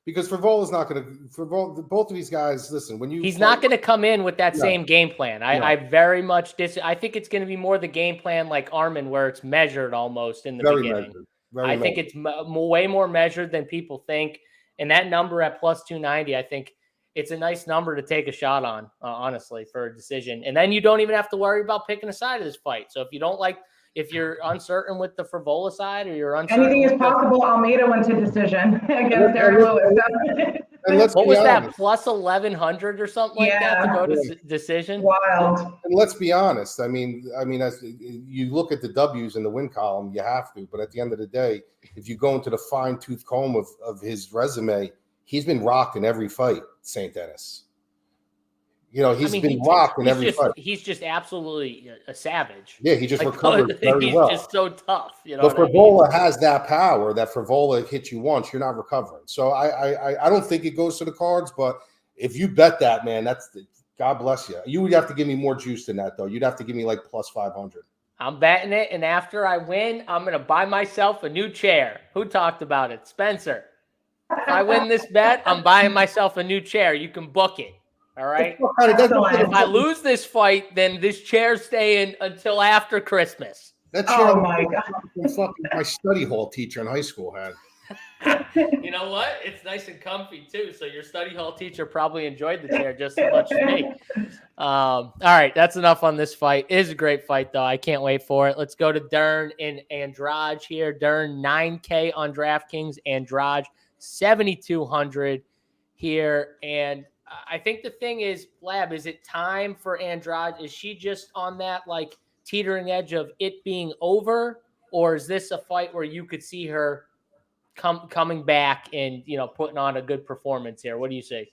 Because Frevola's not going to. Both of these guys, listen. He's not going to come in with that same game plan. I very much I think it's going to be more the game plan like Armin, where it's measured almost in the beginning. I think it's way more measured than people think. And that number at plus 290, I think it's a nice number to take a shot on, honestly, for a decision. And then you don't even have to worry about picking a side of this fight. So if you're uncertain with the Frevola side, or you're uncertain, anything is possible. Almeida went to decision against Derek Lewis. What was that, plus 1,100 or something like that to go to decision? Wild. And let's be honest. I mean, as you look at the W's in the win column, you have to. But at the end of the day, if you go into the fine-tooth comb of his resume, he's been rocked in every fight, St. Denis. He's been rocked in every fight. He's just absolutely a savage. Yeah, he just recovered very well. He's just so tough. But Frevola has that power that Frevola hits you once, you're not recovering. So I don't think it goes to the cards, but if you bet that, man, that's God bless you. You would have to give me more juice than that, though. You'd have to give me like plus 500. I'm betting it, and after I win, I'm going to buy myself a new chair. Who talked about it? Spencer. If I win this bet, I'm buying myself a new chair. You can book it. All right. If I lose this fight, then this chair's staying until after Christmas. That chair, my God, my study hall teacher in high school had. You know what? It's nice and comfy too. So your study hall teacher probably enjoyed the chair just as much as me. All right, that's enough on this fight. It is a great fight, though. I can't wait for it. Let's go to Dern and Andrade here. Dern 9K on DraftKings. Andrade 7,200 here, and I think the thing is, Lab, is it time for Andrade? Is she just on that like teetering edge of it being over, or is this a fight where you could see her coming back and putting on a good performance here? What do you say?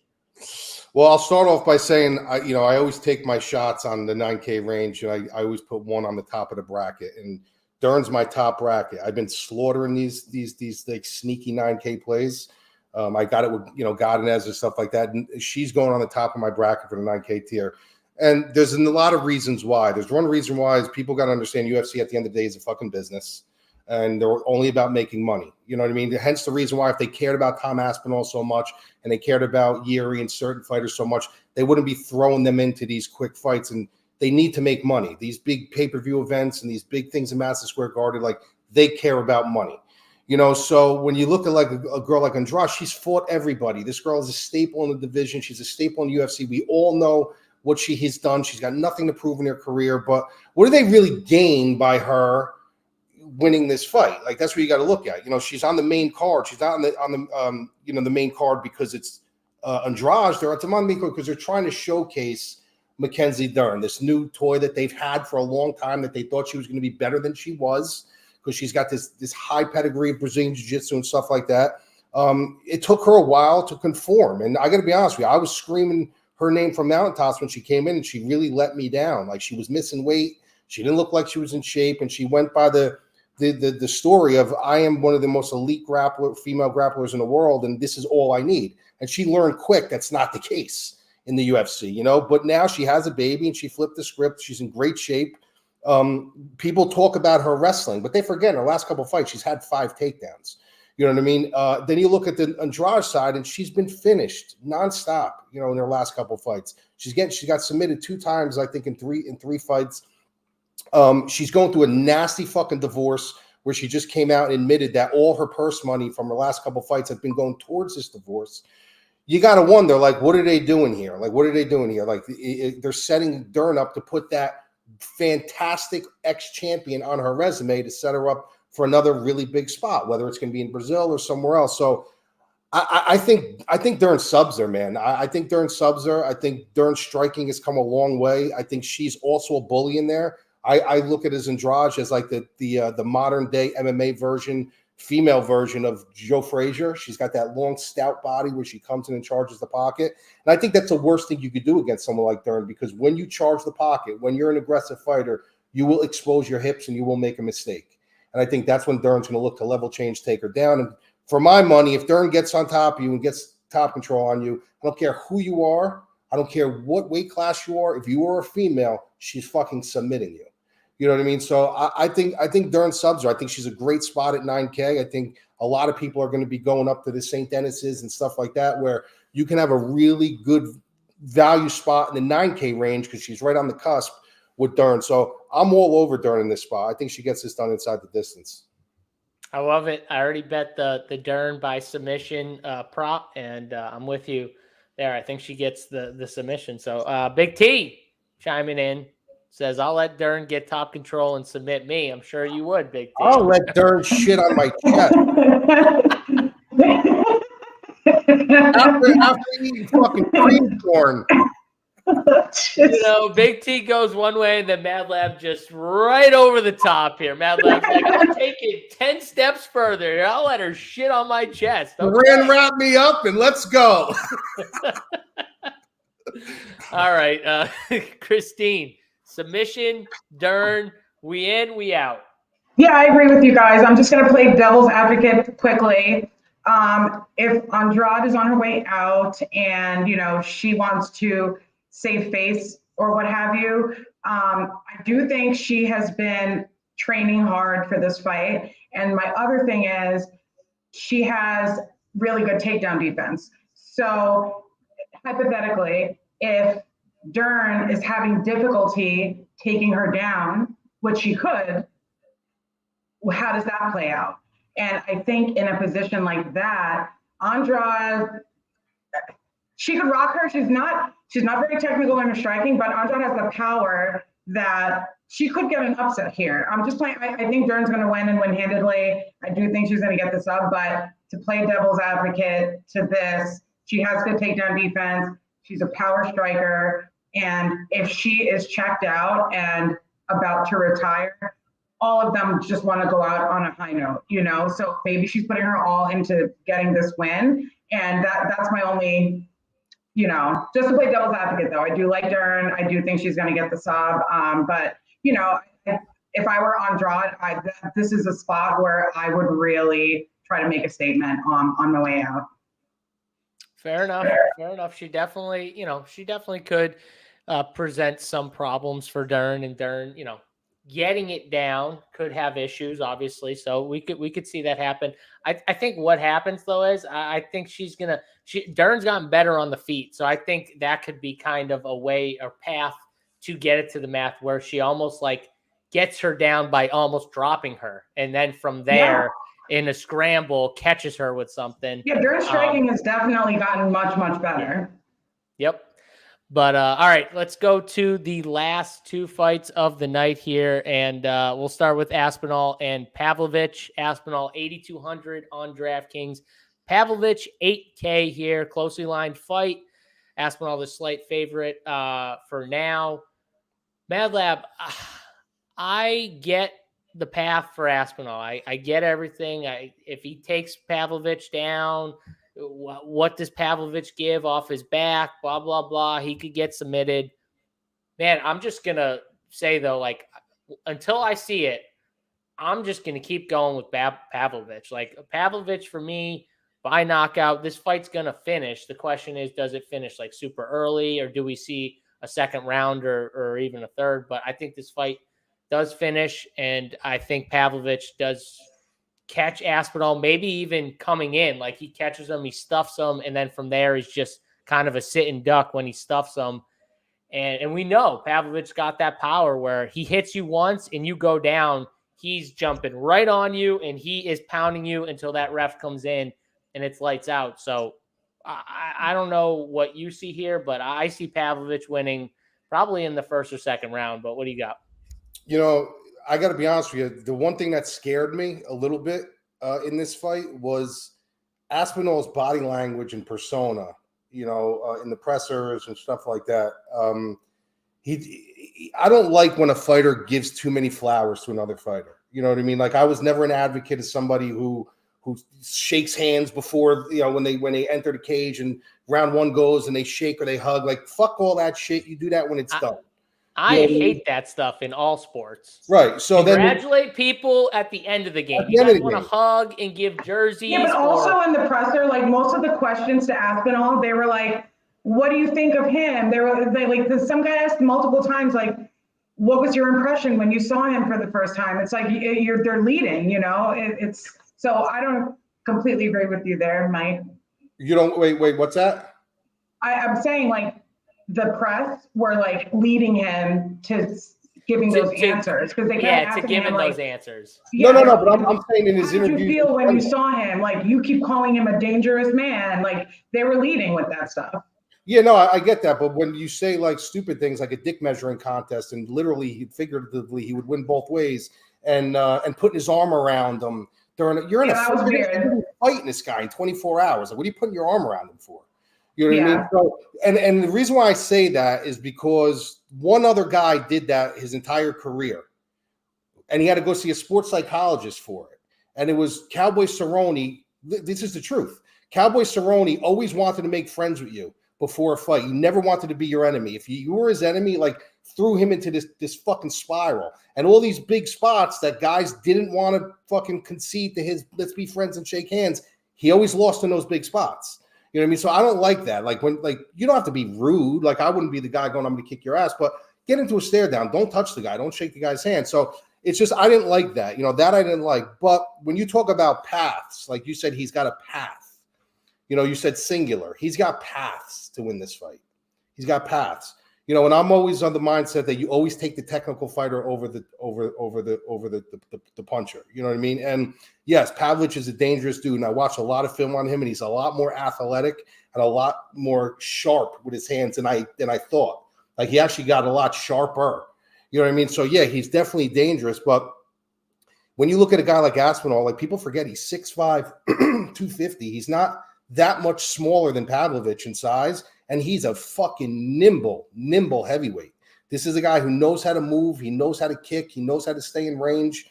Well, I'll start off by saying I always take my shots on the 9K range, and I always put one on the top of the bracket, and Dern's my top bracket. I've been slaughtering these like sneaky 9K plays. I got it with, Godinez and stuff like that. And she's going on the top of my bracket for the 9K tier. And there's a lot of reasons why. There's one reason why is people got to understand UFC at the end of the day is a fucking business. And they're only about making money. You know what I mean? Hence the reason why if they cared about Tom Aspinall so much and they cared about Yuri and certain fighters so much, they wouldn't be throwing them into these quick fights. And they need to make money. These big pay-per-view events and these big things in Madison Square Garden, like they care about money. So when you look at like a girl like Andrade, she's fought everybody. This girl is a staple in the division. She's a staple in the UFC. We all know what she has done. She's got nothing to prove in her career. But what do they really gain by her winning this fight. Like that's what you got to look at. You know, she's on the main card. She's not on the you know, the main card because it's Andrade. They're on the main card because they're trying to showcase Mackenzie Dern, this new toy that they've had for a long time that they thought she was going to be better than she was because she's got this high pedigree of Brazilian Jiu-Jitsu and stuff like that. It took her a while to conform, and I got to be honest with you, I was screaming her name from mountaintops when she came in, and she really let me down. Like she was missing weight. She didn't look like she was in shape, and she went by the story of I am one of the most elite female grapplers in the world, and this is all I need. And she learned quick that's not the case in the UFC, you know. But now she has a baby, and she flipped the script. She's in great shape. People talk about her wrestling, but they forget in her last couple of fights she's had 5 takedowns. You know what I mean? Then you look at the Andrade side, and she's been finished nonstop. You know, in her last couple of fights, she got submitted 2 times, I think, in three fights. She's going through a nasty fucking divorce where she just came out and admitted that all her purse money from her last couple of fights have been going towards this divorce. You got to wonder, like, what are they doing here? Like, what are they doing here? Like, they're setting Dern up to put that fantastic ex-champion on her resume to set her up for another really big spot, whether it's going to be in Brazil or somewhere else. So I think Dern subs her, man. I think Dern subs her. I think Dern's striking has come a long way. I think she's also a bully in there. I look at Andrade as like the modern day MMA version, female version of Joe Frazier. She's got that long, stout body where she comes in and charges the pocket. And I think that's the worst thing you could do against someone like Dern, because when you charge the pocket, when you're an aggressive fighter, you will expose your hips and you will make a mistake. And I think that's when Dern's going to look to level change, take her down. And for my money, if Dern gets on top of you and gets top control on you, I don't care who you are. I don't care what weight class you are. If you are a female, she's fucking submitting you. You know what I mean? So I think Dern subs her. I think she's a great spot at 9K. I think a lot of people are going to be going up to the St. Denis's and stuff like that, where you can have a really good value spot in the 9K range because she's right on the cusp with Dern. So I'm all over Dern in this spot. I think she gets this done inside the distance. I love it. I already bet the Dern by submission prop, and I'm with you there. I think she gets the submission. So Big T chiming in. Says, I'll let Dern get top control and submit me. I'm sure you would, Big T. I'll let Dern shit on my chest. after eating fucking cream corn. You know, Big T goes one way, and then Mad Lab just right over the top here. Mad Lab's like, I'll take it 10 steps further. I'll let her shit on my chest. Okay. Wrap me up and let's go. All right, Christine. Submission, Dern, we in, we out. Yeah, I agree with you guys. I'm just going to play devil's advocate quickly. If Andrade is on her way out and, you know, she wants to save face or what have you, I do think she has been training hard for this fight. And my other thing is she has really good takedown defense. So hypothetically, if Dern is having difficulty taking her down, which she could, how does that play out? And I think in a position like that, Andrade, she could rock her. She's not very technical in her striking, but Andrade has the power that she could get an upset here. I'm just playing. I think Dern's going to win and win handedly. I do think she's going to get this up, but to play devil's advocate to this, she has good takedown defense. She's a power striker. And if she is checked out and about to retire, all of them just want to go out on a high note, you know? So maybe she's putting her all into getting this win. And that's my only, you know, just to play devil's advocate though. I do like Dern. I do think she's going to get the sub. But, you know, if I were Andrade, this is a spot where I would really try to make a statement on the way out. Fair enough. Fair enough. She definitely, you know, could present some problems for Dern, and Dern, you know, getting it down could have issues, obviously. So we could see that happen. I think what happens though is I think Dern's gotten better on the feet. So I think that could be kind of a way or path to get it to the mat where she almost like gets her down by almost dropping her. And then from there in a scramble, catches her with something. Yeah, Dern's striking has definitely gotten much, much better. Yep. But all right, let's go to the last two fights of the night here, and we'll start with Aspinall and Pavlovich. Aspinall 8,200 on DraftKings. Pavlovich 8K here, closely lined fight. Aspinall the slight favorite for now. Mad Lab, I get the path for Aspinall. I get everything. If he takes Pavlovich down, what does Pavlovich give off his back? Blah, blah, blah. He could get submitted. Man, I'm just going to say, though, like, until I see it, I'm just going to keep going with Pavlovich. Like, Pavlovich, for me, by knockout, this fight's going to finish. The question is, does it finish, like, super early, or do we see a second round or even a third? But I think this fight does finish, and I think Pavlovich does catch Aspinall, maybe even coming in. Like, he catches him, he stuffs him, and then from there he's just kind of a sitting duck when he stuffs him. And we know Pavlovich got that power where he hits you once and you go down, he's jumping right on you and he is pounding you until that ref comes in and it's lights out. So I don't know what you see here, but I see Pavlovich winning probably in the first or second round. But what do you got? You know, I got to be honest with you. The one thing that scared me a little bit in this fight was Aspinall's body language and persona, you know, in the pressers and stuff like that. I don't like when a fighter gives too many flowers to another fighter. You know what I mean? Like, I was never an advocate of somebody who shakes hands before, you know, when they enter the cage and round one goes and they shake or they hug. Like, fuck all that shit. You do that when it's done. I hate that stuff in all sports. Right. So congratulate people at the end of the game. You guys want to hug and give jerseys. Yeah, but also in the presser, like, most of the questions to Aspinall, they were like, what do you think of him? Some guy asked multiple times, like, what was your impression when you saw him for the first time? It's like they're leading, you know. So I don't completely agree with you there, Mike. You don't wait. What's that? I'm saying, like, the press were like leading him to giving those answers because they kept to giving those answers. Yeah, no. But I'm saying in his interview. How did you feel when you saw him? Like, you keep calling him a dangerous man. Like, they were leading with that stuff. Yeah, no, I get that. But when you say like stupid things like a dick measuring contest and literally figuratively he would win both ways and putting his arm around him you're in a fighting this guy in 24 hours. Like, what are you putting your arm around him for? You know what I mean? So, and the reason why I say that is because one other guy did that his entire career, and he had to go see a sports psychologist for it. And it was Cowboy Cerrone. This is the truth. Cowboy Cerrone always wanted to make friends with you before a fight. You never wanted to be your enemy. If you were his enemy, like, threw him into this fucking spiral. And all these big spots that guys didn't want to fucking concede to his let's be friends and shake hands, he always lost in those big spots. You know what I mean? So I don't like that. Like, you don't have to be rude. Like, I wouldn't be the guy going, I'm going to kick your ass, but get into a stare down. Don't touch the guy. Don't shake the guy's hand. So it's just, I didn't like that. You know, that I didn't like. But when you talk about paths, like you said, he's got a path. You know, you said singular. He's got paths to win this fight. He's got paths. You know, and I'm always on the mindset that you always take the technical fighter over the puncher. You know what I mean? And yes, Pavlovich is a dangerous dude. And I watched a lot of film on him, and he's a lot more athletic and a lot more sharp with his hands than I thought. Like, he actually got a lot sharper. You know what I mean? So yeah, he's definitely dangerous. But when you look at a guy like Aspinall, like, people forget he's 6'5", 250. He's not that much smaller than Pavlovich in size. And he's a fucking nimble heavyweight. This is a guy who knows how to move. He knows how to kick. He knows how to stay in range.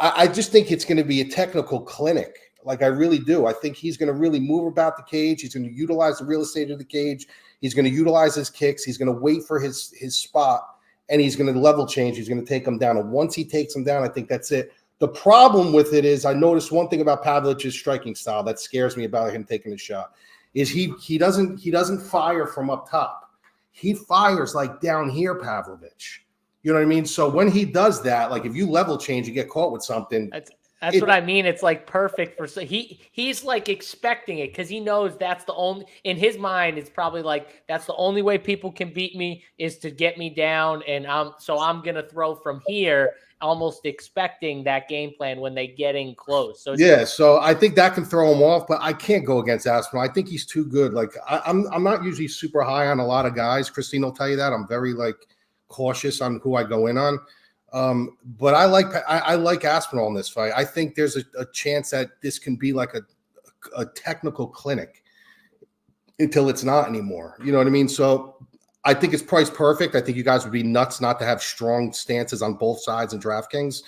I just think it's going to be a technical clinic. Like, I really do. I think he's going to really move about the cage. He's going to utilize the real estate of the cage. He's going to utilize his kicks. He's going to wait for his spot, and he's going to level change. He's going to take him down. And once he takes him down, I think that's it. The problem with it is I noticed one thing about Pavlovich's striking style that scares me about him taking a shot. Is he doesn't fire from up top. He fires like down here, Pavlovich. You know what I mean? So when he does that, like, if you level change, you get caught with something. That's what I mean. It's like perfect for he's like expecting it because he knows that's the only in his mind. It's probably like that's the only way people can beat me is to get me down, and I'm gonna throw from here, almost expecting that game plan when they get in close. So yeah, so I think that can throw him off, but I can't go against Aspinall. I think he's too good. Like I'm not usually super high on a lot of guys. Christine will tell you that. I'm very like cautious on who I go in on. But I like Aspinall in this fight. I think there's a chance that this can be like a technical clinic until it's not anymore. You know what I mean? So I think it's priced perfect. I think you guys would be nuts not to have strong stances on both sides in DraftKings,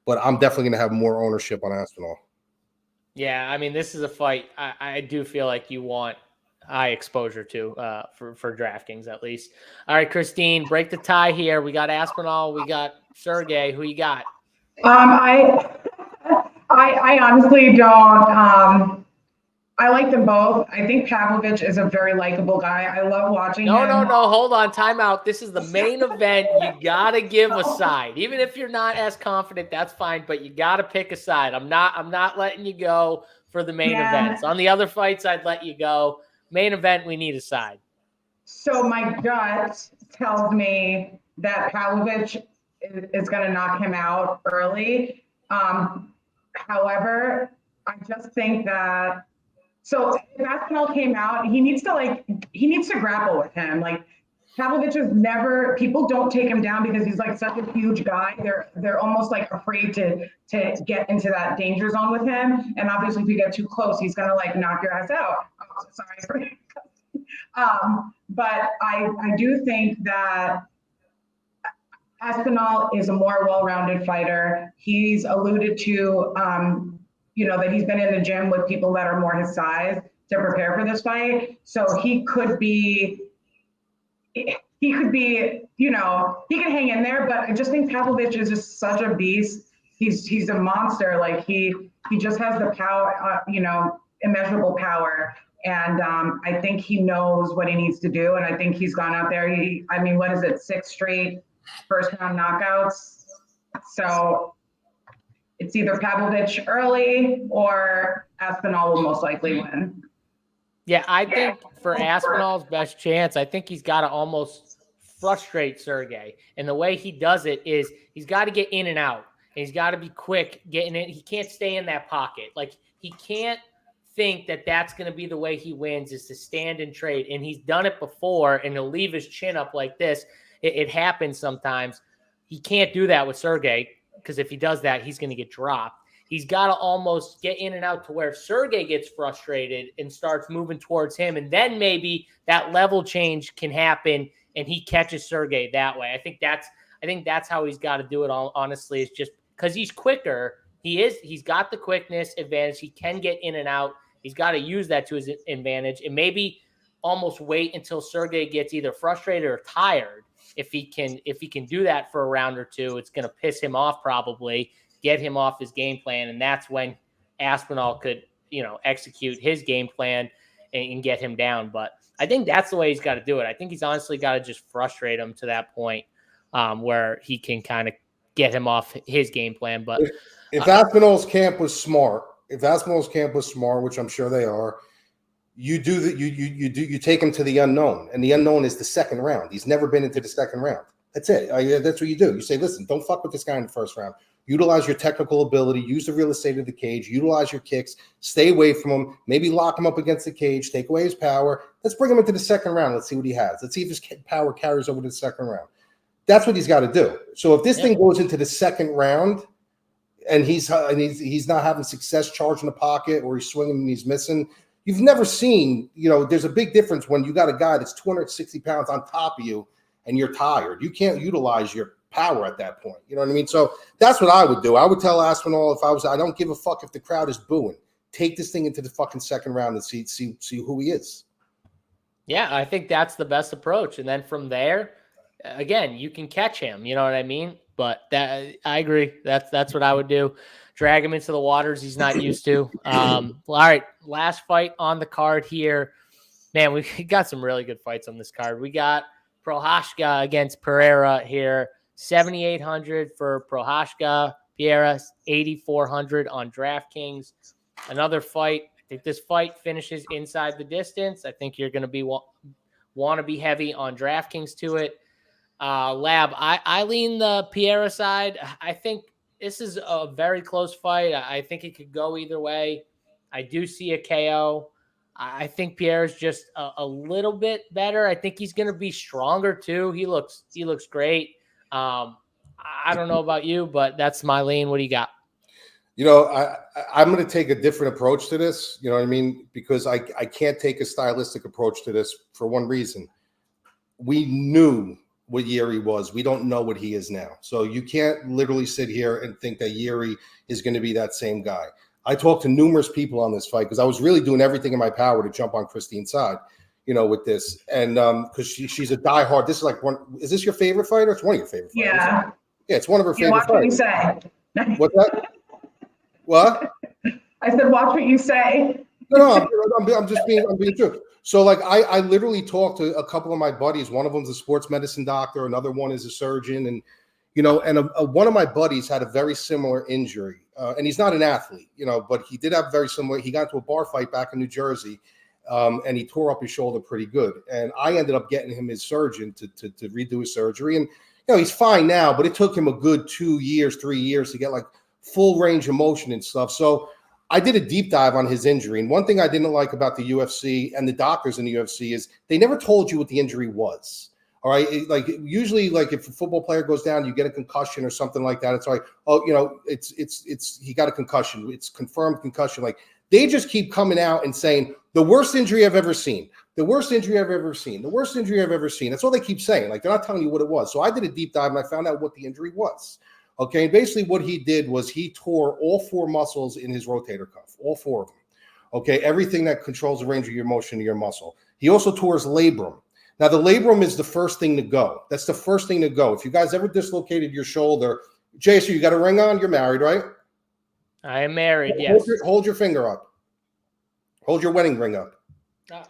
but I'm definitely going to have more ownership on Aspinall. Yeah, I mean, this is a fight I do feel like you want high exposure to for DraftKings at least. All right, Christine, break the tie here. We got Aspinall, we got Sergey. Who you got? I honestly don't. I like them both. I think Pavlovich is a very likable guy. I love watching him. No. Hold on. Time out. This is the main event. You got to give a side. Even if you're not as confident, that's fine, but you got to pick a side. I'm not letting you go for the main events. On the other fights, I'd let you go. Main event, we need a side. So my gut tells me that Pavlovich is going to knock him out early. However, I just think that so if Aspinall came out, he needs to grapple with him. Like Pavlovich is never, people don't take him down because he's like such a huge guy. They're almost like afraid to get into that danger zone with him. And obviously if you get too close, he's gonna like knock your ass out. Oh, sorry. But I do think that Aspinall is a more well-rounded fighter. He's alluded to, that he's been in the gym with people that are more his size to prepare for this fight. So he could hang in there, but I just think Pavlovich is just such a beast. He's a monster. Like he just has the power, immeasurable power. And I think he knows what he needs to do. And I think he's gone out there. 6 straight first round knockouts. So it's either Pavlovich early or Aspinall will most likely win. Yeah, I think for Aspinall's best chance, I think he's got to almost frustrate Sergey. And the way he does it is he's got to get in and out. And he's got to be quick getting in. He can't stay in that pocket. Like he can't think that that's going to be the way he wins is to stand and trade. And he's done it before and he'll leave his chin up like this. It happens sometimes. He can't do that with Sergey because if he does that, he's going to get dropped. He's got to almost get in and out to where Sergey gets frustrated and starts moving towards him. And then maybe that level change can happen and he catches Sergey that way. I think that's how he's got to do it. Honestly, it's just because he's quicker. He's got the quickness advantage. He can get in and out. He's got to use that to his advantage and maybe almost wait until Sergey gets either frustrated or tired. If he can do that for a round or two, it's going to piss him off probably, get him off his game plan, and that's when Aspinall could, execute his game plan and get him down. But I think that's the way he's got to do it. I think he's honestly got to just frustrate him to that point where he can kind of get him off his game plan. But if Aspinall's camp was smart, which I'm sure they are, you take him to the unknown, and the unknown is the second round. He's never been into the second round. That's it. That's what you do. You say, listen, don't fuck with this guy in the first round. Utilize your technical ability, use the real estate of the cage, utilize your kicks, stay away from him, maybe lock him up against the cage, take away his power. Let's bring him into the second round. Let's see what he has. Let's see if his power carries over to the second round. That's what he's got to do. So if this thing goes into the second round and he's not having success charging the pocket or he's swinging and he's missing, you've never seen, there's a big difference when you got a guy that's 260 pounds on top of you and you're tired. You can't utilize your power at that point. You know what I mean? So that's what I would do. I would tell Aspinall I don't give a fuck if the crowd is booing. Take this thing into the fucking second round and see who he is. Yeah, I think that's the best approach. And then from there, again, you can catch him. You know what I mean? But I agree. That's what I would do. Drag him into the waters he's not used to. All right, last fight on the card here. Man, we got some really good fights on this card. We got PROCHAZKA against Pereira here. 7,800 for PROCHAZKA. Pereira, 8,400 on DraftKings. Another fight. I think this fight finishes inside the distance. I think you're going to be want to be heavy on DraftKings to it. Lab, I lean the Pereira side. I think this is a very close fight. I think it could go either way. I do see a KO. I think Pierre's just a little bit better. I think he's going to be stronger too. He looks great. I don't know about you, but that's my lean. What do you got? I'm going to take a different approach to this. You know what I mean? Because I can't take a stylistic approach to this for one reason. We knew what Yuri was. We don't know what he is now. So you can't literally sit here and think that Yuri is going to be that same guy. I talked to numerous people on this fight because I was really doing everything in my power to jump on Christine's side, with this. And because she's a diehard. This is like is this your favorite fighter? It's one of your favorite fighters. Yeah. Yeah, it's one of her favorite watch fighters. What you say. What's that? What? I said, watch what you say. No, I'm being true. So like I literally talked to a couple of my buddies. One of them's a sports medicine doctor. Another one is a surgeon. And, one of my buddies had a very similar injury. And he's not an athlete, but he did have very similar. He got into a bar fight back in New Jersey and he tore up his shoulder pretty good. And I ended up getting him his surgeon to redo his surgery. And, he's fine now, but it took him a good 2 years, 3 years to get like full range of motion and stuff. So I did a deep dive on his injury. And one thing I didn't like about the UFC and the doctors in the UFC is they never told you what the injury was. All right. Usually like if a football player goes down, you get a concussion or something like that. It's like, he got a concussion. It's confirmed concussion. Like they just keep coming out and saying the worst injury I've ever seen. The worst injury I've ever seen. The worst injury I've ever seen. That's all they keep saying. Like they're not telling you what it was. So I did a deep dive and I found out what the injury was. Okay. And basically what he did was he tore all 4 muscles in his rotator cuff, all 4 of them. Okay. Everything that controls the range of your motion to your muscle. He also tore his labrum. Now the labrum is the first thing to go. That's the first thing to go. If you guys ever dislocated your shoulder, JSU, you got a ring on? You're married, right? I am married. Yes. Hold your finger up. Hold your wedding ring up.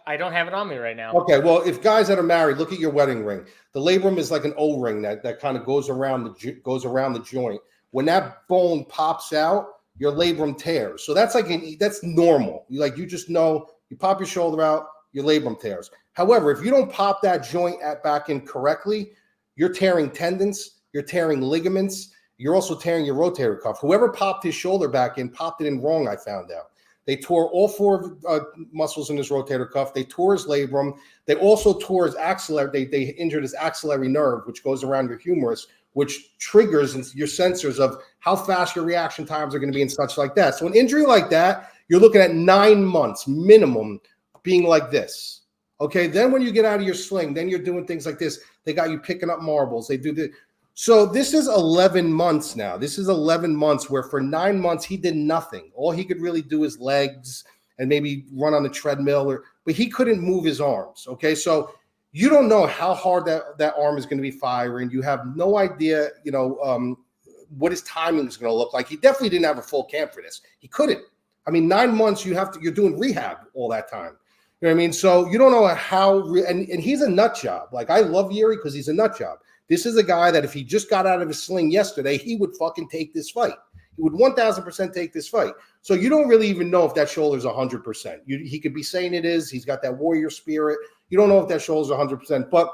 I don't have it on me right now. Okay, well, if guys that are married, look at your wedding ring. The labrum is like an O-ring that kind of goes around the joint. When that bone pops out, your labrum tears. So that's that's normal. You just know you pop your shoulder out, your labrum tears. However, if you don't pop that joint back in correctly, you're tearing tendons, you're tearing ligaments, you're also tearing your rotator cuff. Whoever popped his shoulder back in popped it in wrong, I found out. They tore all 4 muscles in his rotator cuff. They tore his labrum. They also tore his axillary. They injured his axillary nerve, which goes around your humerus, which triggers your sensors of how fast your reaction times are going to be and such like that. So an injury like that, you're looking at 9 months minimum being like this. Okay, then when you get out of your sling, then you're doing things like this. They got you picking up marbles. They do the. So this is 11 months now. This is 11 months where for 9 months he did nothing. All he could really do is legs and maybe run on the treadmill, but he couldn't move his arms. Okay, so you don't know how hard that arm is going to be firing. You have no idea, what his timing is going to look like. He definitely didn't have a full camp for this. He couldn't. I mean, 9 months you're doing rehab all that time. You know what I mean? So you don't know how, and he's a nut job. Like I love Yuri because he's a nut job. This is a guy that if he just got out of his sling yesterday, he would fucking take this fight. He would 1,000% take this fight. So you don't really even know if that shoulder's 100%. He could be saying it is. He's got that warrior spirit. You don't know if that shoulder's 100%. But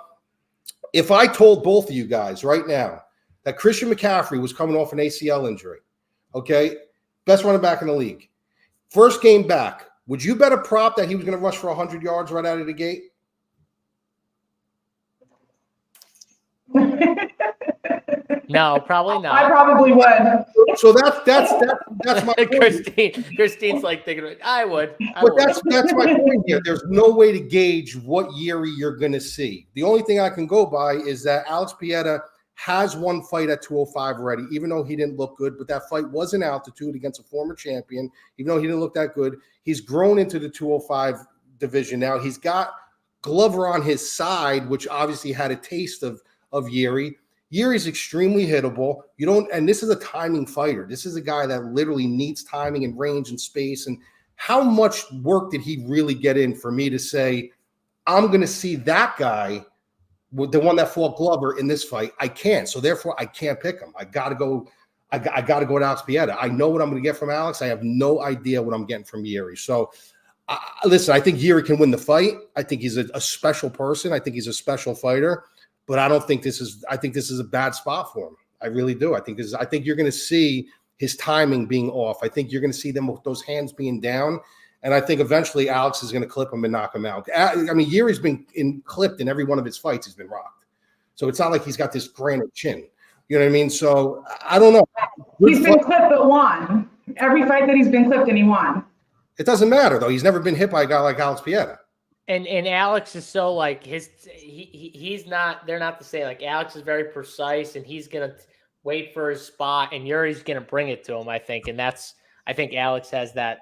if I told both of you guys right now that Christian McCaffrey was coming off an ACL injury, okay, best running back in the league, first game back, would you bet a prop that he was going to rush for 100 yards right out of the gate? No, probably not. I probably would. So that's my point. Christine's like thinking, I would. But that's my point here. There's no way to gauge what Yuri you're going to see. The only thing I can go by is that Alex Pieta has one fight at 205 already, even though he didn't look good. But that fight was in altitude against a former champion, even though he didn't look that good. He's grown into the 205 division now. He's got Glover on his side, which obviously had a taste of Yuri. Yuri's extremely hittable. And this is a timing fighter. This is a guy that literally needs timing and range and space. And how much work did he really get in for me to say, I'm going to see that guy, the one that fought Glover in this fight? I can't. So therefore, I can't pick him. I got to go. I got to go to Alex Pieta. I know what I'm going to get from Alex. I have no idea what I'm getting from Yuri. So, listen, I think Yuri can win the fight. I think he's a special person. I think he's a special fighter. But I don't think this is. I think this is a bad spot for him. I really do. I think you're going to see his timing being off. I think you're going to see them with those hands being down. And I think eventually Alex is going to clip him and knock him out. I mean, Yuri's been clipped in every one of his fights. He's been rocked. So it's not like he's got this granite chin. You know what I mean? So I don't know. He's been clipped but won. Every fight that he's been clipped and he won. It doesn't matter though. He's never been hit by a guy like Alex Pieta. And Alex is so like he's not. They're not to say like Alex is very precise and he's gonna wait for his spot and Yuri's gonna bring it to him. I think, and I think Alex has that.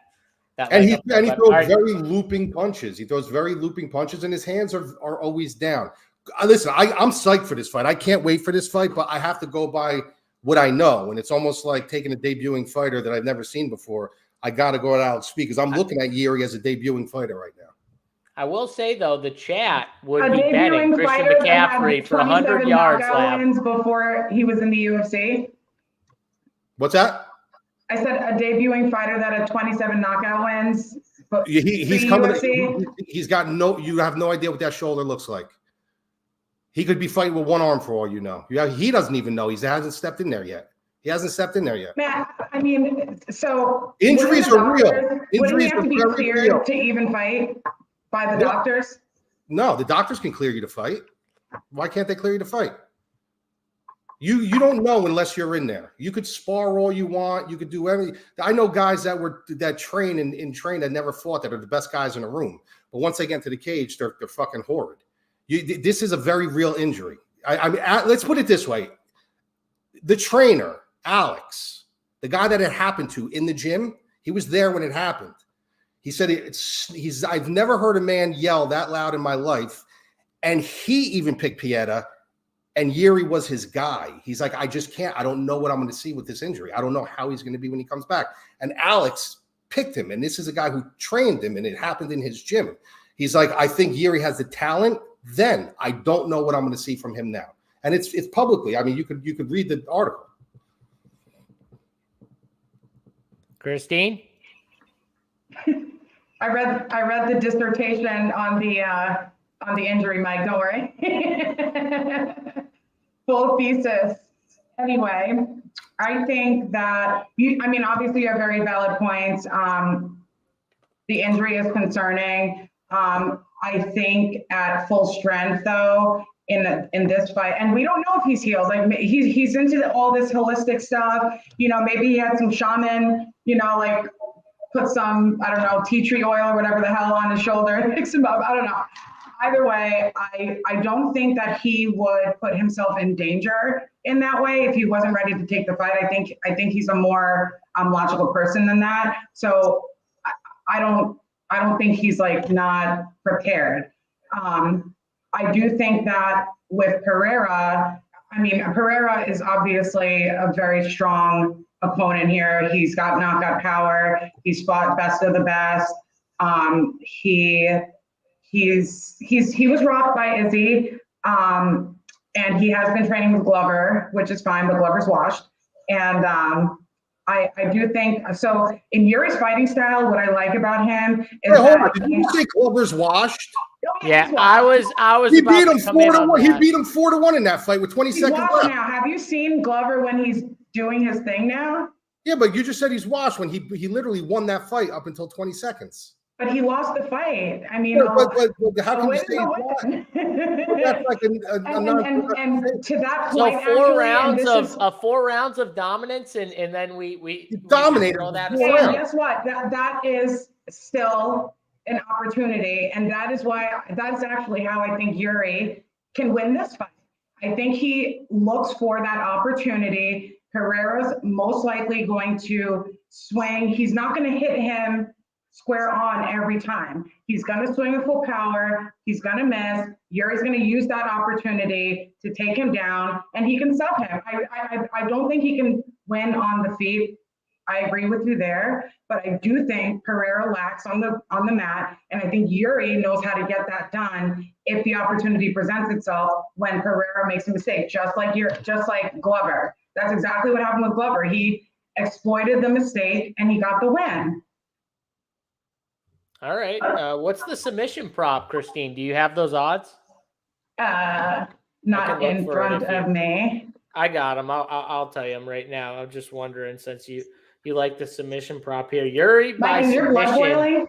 And he throws very looping punches. He throws very looping punches, and his hands are always down. Listen, I'm psyched for this fight. I can't wait for this fight, but I have to go by what I know. And it's almost like taking a debuting fighter that I've never seen before. I got to go at Alex Speed because I'm looking at Yuri as a debuting fighter right now. I will say, though, the chat would be betting Christian McCaffrey for 100 yards wins before he was in the UFC. What's that? I said a debuting fighter that had 27 knockout wins. He's coming. He's got no. You have no idea what that shoulder looks like. He could be fighting with one arm for all you know. He doesn't even know. He hasn't stepped in there yet. Man, I mean, so injuries are real. Injuries have to be cleared to even fight by the doctors. No, the doctors can clear you to fight. Why can't they clear you to fight? You don't know unless you're in there. You could spar all you want. You could do everything. I know guys that train and train that never fought that are the best guys in the room. But once they get into the cage, they're fucking horrid. This is a very real injury. I mean, let's put it this way: the trainer, Alex, the guy that it happened to in the gym, he was there when it happened. He said I've never heard a man yell that loud in my life, and he even picked Pieta. And Yuri was his guy. He's like, I just can't. I don't know what I'm going to see with this injury. I don't know how he's going to be when he comes back. And Alex picked him. And this is a guy who trained him, and it happened in his gym. He's like, I think Yuri has the talent. Then I don't know what I'm going to see from him now. And it's publicly. I mean, you could read the article. Christine? I read the dissertation on the injury, Mike. Don't worry. Full thesis. Anyway, I think that obviously you have very valid points. The injury is concerning. I think at full strength though, in this fight, and we don't know if he's healed. Like he's into all this holistic stuff. Maybe he had some shaman, like put some, I don't know, tea tree oil or whatever the hell on his shoulder and fix him up. I don't know. Either way, I don't think that he would put himself in danger in that way if he wasn't ready to take the fight. I think he's a more logical person than that. So I don't think he's like not prepared. I do think that with Pereira, Pereira is obviously a very strong opponent here. He's got knockout power. He's fought best of the best. He was rocked by Izzy, and he has been training with Glover, which is fine, but Glover's washed. And I do think so. In Yuri's fighting style, what I like about him is did you say Glover's washed? Yeah, I was. He beat him 4-1. He beat him 4-1 in that fight with 20 seconds left. Now, have you seen Glover when he's doing his thing now? Yeah, but you just said he's washed when he literally won that fight up until 20 seconds. But he lost the fight. But how can you say he's washed? That's like and to that point, so 4 rounds of dominance, and then we dominated. And guess what? That is still an opportunity, and that's actually how I think Yuri can win this fight. I think he looks for that opportunity. Pereira's most likely going to swing. He's not going to hit him square on every time. He's going to swing with full power. He's going to miss. Yuri's going to use that opportunity to take him down, and he can sub him. I don't think he can win on the feet. I agree with you there, but I do think Pereira lacks on the mat, and I think Yuri knows how to get that done if the opportunity presents itself when Pereira makes a mistake, just like Glover. That's exactly what happened with Glover. He exploited the mistake and he got the win. All right. What's the submission prop, Christine? Do you have those odds? Not in front of me. I got them. I'll tell you them right now. I'm just wondering, since you like the submission prop here. Yuri by submission.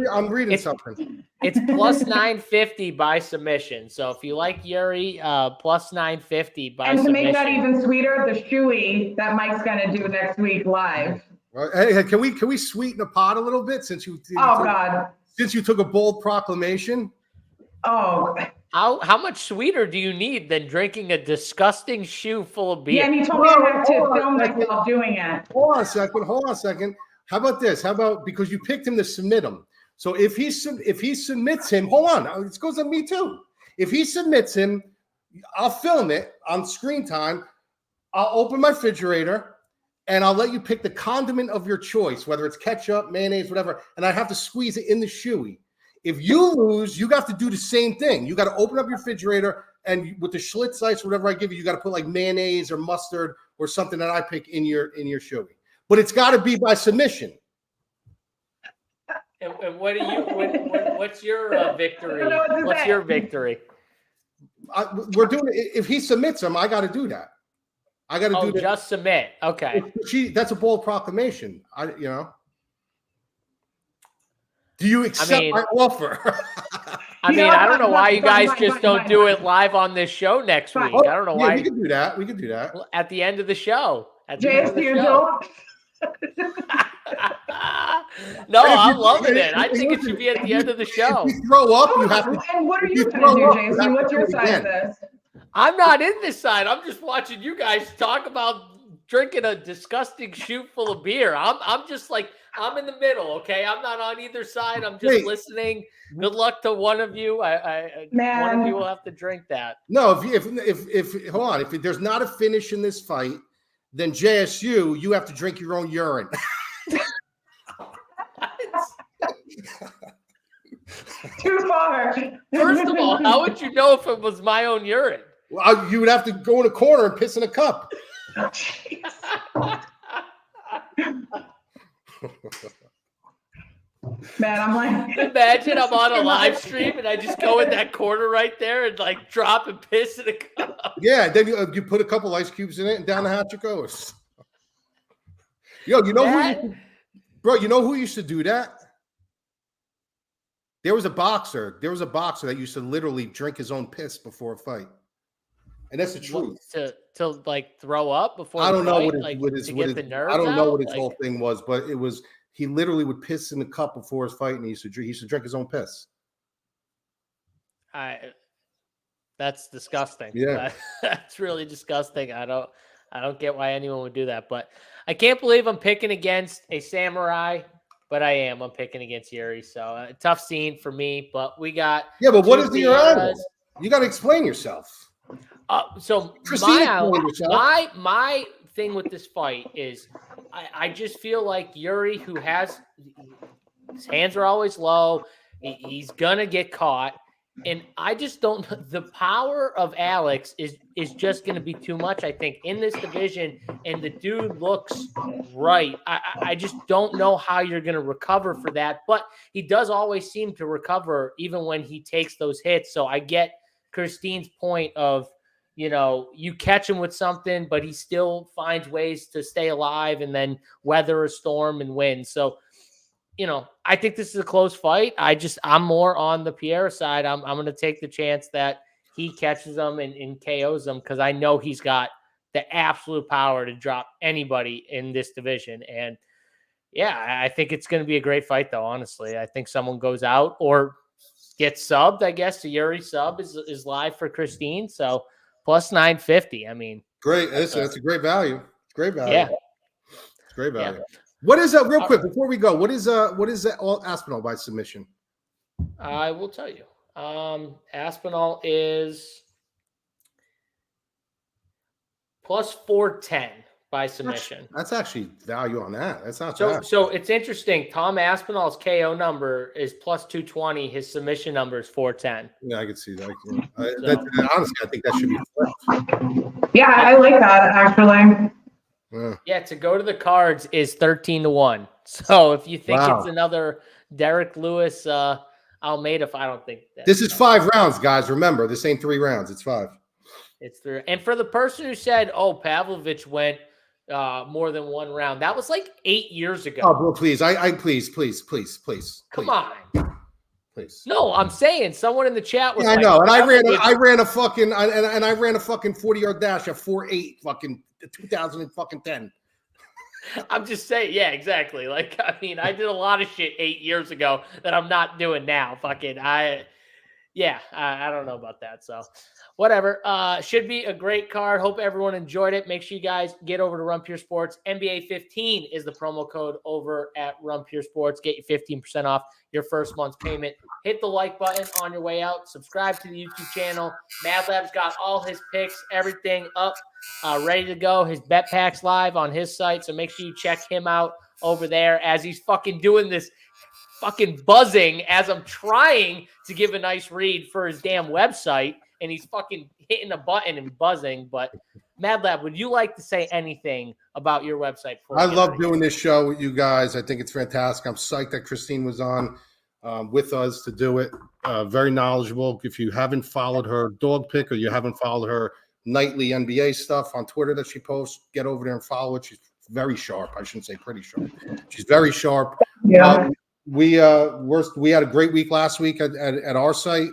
I'm reading something. It's plus 950 by submission. So if you like Yuri, plus 950 by submission. And to make that even sweeter, the shoey that Mike's gonna do next week live. Hey, can we sweeten the pot a little bit since you took a bold proclamation? Oh. How much sweeter do you need than drinking a disgusting shoe full of beer? Yeah, and you told me I have to film myself doing it. Hold on a second. How about this? How about, because you picked him to submit him. So if he submits him, hold on, this goes on me too. If he submits him, I'll film it on screen time. I'll open my refrigerator and I'll let you pick the condiment of your choice, whether it's ketchup, mayonnaise, whatever, and I have to squeeze it in the shoey. If you lose, you got to do the same thing. You got to open up your refrigerator, and with the Schlitz ice, whatever I give you, you got to put like mayonnaise or mustard or something that I pick in your shoey. But it's got to be by submission. And what do you? What's your victory? What's your victory? We're doing it. If he submits them, I got to do that. I got to do that. Just submit. Okay. That's a bold proclamation. Do you accept my offer? I don't know why you guys just don't do it live on this show next week. I don't know why. We can do that. We can do that at the end of the show. No, I'm loving it. I think it should be at the end of the show. If you throw up, you have to. And what are you going to do, Jason? What's your side of this? I'm not in this side. I'm just watching you guys talk about drinking a disgusting shoe full of beer. I'm just like, I'm in the middle, okay? I'm not on either side. I'm just listening. Good luck to one of you. One of you will have to drink that. No, if hold on, if there's not a finish in this fight, then JSU, you have to drink your own urine. Too far. First of all, how would you know if it was my own urine? Well, you would have to go in a corner and piss in a cup. Man, I'm like, imagine I'm on a live stream and I just go in that corner right there and like drop and piss in a cup. Yeah, then you put a couple ice cubes in it and down the hatch it goes. Yo, you know who used to do that? There was a boxer that used to literally drink his own piss before a fight. And that's the truth. To like throw up before I don't know what his whole thing was, but it was he literally would piss in the cup before his fight, and he used to drink his own piss. That's disgusting. Yeah, that's really disgusting. I don't get why anyone would do that, but I can't believe I'm picking against a samurai. But I'm picking against Yuri, so tough scene for me. But we got but what is your angle? You got to explain yourself. So my thing with this fight is I just feel like Yuri, who has his hands are always low, he's gonna get caught, and I just don't. The power of Alex is just gonna be too much, I think, in this division, and the dude looks right. I just don't know how you're gonna recover for that, but he does always seem to recover even when he takes those hits. So I get Christine's point of, you catch him with something, but he still finds ways to stay alive and then weather a storm and win. So, I think this is a close fight. I'm more on the Pereira side. I'm going to take the chance that he catches them and KOs them, because I know he's got the absolute power to drop anybody in this division. And yeah, I think it's going to be a great fight, though. Honestly, I think someone goes out or gets subbed. I guess the Yuri sub is live for Christine. So plus 950. I mean, great. That's a great value. Great value. Yeah, it's great value. Yeah. What is that? Real quick before we go, what is that all Aspinall by submission? I will tell you. Aspinall is plus 410 by submission. That's actually value on that. That's not So bad. so it's interesting. Tom Aspinall's KO number is plus 220. His submission number is 410. Yeah, I can see that. Honestly, I think that should be flipped. Yeah, I like that actually. Yeah, to go to the cards is 13-1. So if you think Wow. it's another Derek Lewis Almeida, I don't think that. This is 5 rounds, guys. Remember, this ain't 3 rounds. It's 5. It's 3. And for the person who said, "Oh, Pavlovich went more than 1 round," that was like 8 years ago. Oh, bro, please. Please. Come on. Please. No, I'm saying someone in the chat was Yeah, I like, know. And Pavlovich- I ran a fucking 40-yard dash at 4.8 fucking 2010. I'm just saying, yeah, exactly. Like, I mean, I did a lot of shit 8 years ago that I'm not doing now. Fucking, I don't know about that. So, whatever. Should be a great card. Hope everyone enjoyed it. Make sure you guys get over to Run Pure Sports. NBA 15 is the promo code over at Run Pure Sports. Get you 15% off your first month's payment. Hit the like button on your way out. Subscribe to the YouTube channel. Mad Lab's got all his picks, everything up, ready to go. His bet packs live on his site. So make sure you check him out over there as he's fucking doing this fucking buzzing as I'm trying to give a nice read for his damn website. And he's fucking hitting a button and buzzing. But Mad Lab, would you like to say anything about your website? I love doing this show with you guys. I think it's fantastic. I'm psyched that Christine was on with us to do it. Very knowledgeable. If you haven't followed her dog pick or you haven't followed her nightly NBA stuff on Twitter that she posts, get over there and follow it. She's very sharp. I shouldn't say pretty sharp. She's very sharp. Yeah. We had a great week last week at our site.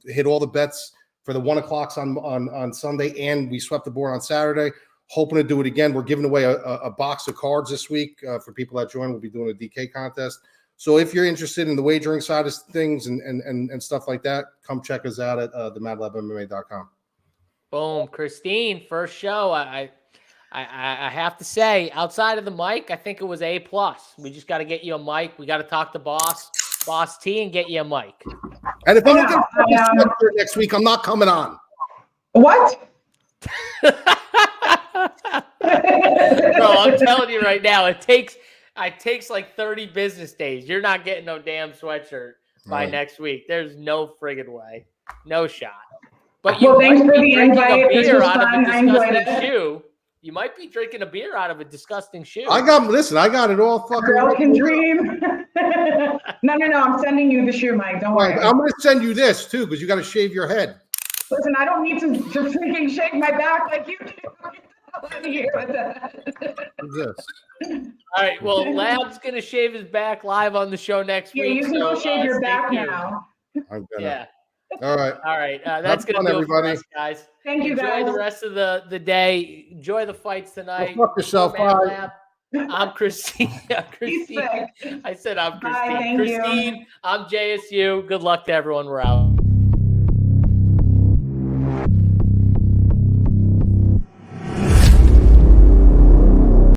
Hit all the bets for the 1 o'clocks on Sunday, and we swept the board on Saturday. Hoping to do it again. We're giving away a box of cards this week for people that join. We'll be doing a DK contest. So if you're interested in the wagering side of things and stuff like that, come check us out at themadlabmma.com. Boom, Christine, first show. I have to say, outside of the mic, I think it was A+. We just got to get you a mic. We got to talk to Boss T, and get you a mic. And if I'm going to next week, I'm not coming on. What? Bro, I'm telling you right now, it takes like 30 business days. You're not getting no damn sweatshirt by next week. There's no friggin' way. No shot. But you thanks for the invite. This was fun. I enjoyed it. You might be drinking a beer out of a disgusting shoe. I got it all fucking. Girl can dream. No. I'm sending you the shoe, Mike. Don't worry. I'm going to send you this too because you got to shave your head. Listen, I don't need to freaking shake my back like you do. What's this? All right. Well, Lab's going to shave his back live on the show next week. Yeah, you can go shave your back tuned. now. Yeah. All right. All right. That's going to do it for us, guys. Thank you, guys. Enjoy the rest of the day. Enjoy the fights tonight. Go fuck yourself. Bye. I'm Christine. I said I'm Christine. Bye, thank Christine, you. I'm JSU. Good luck to everyone. We're out.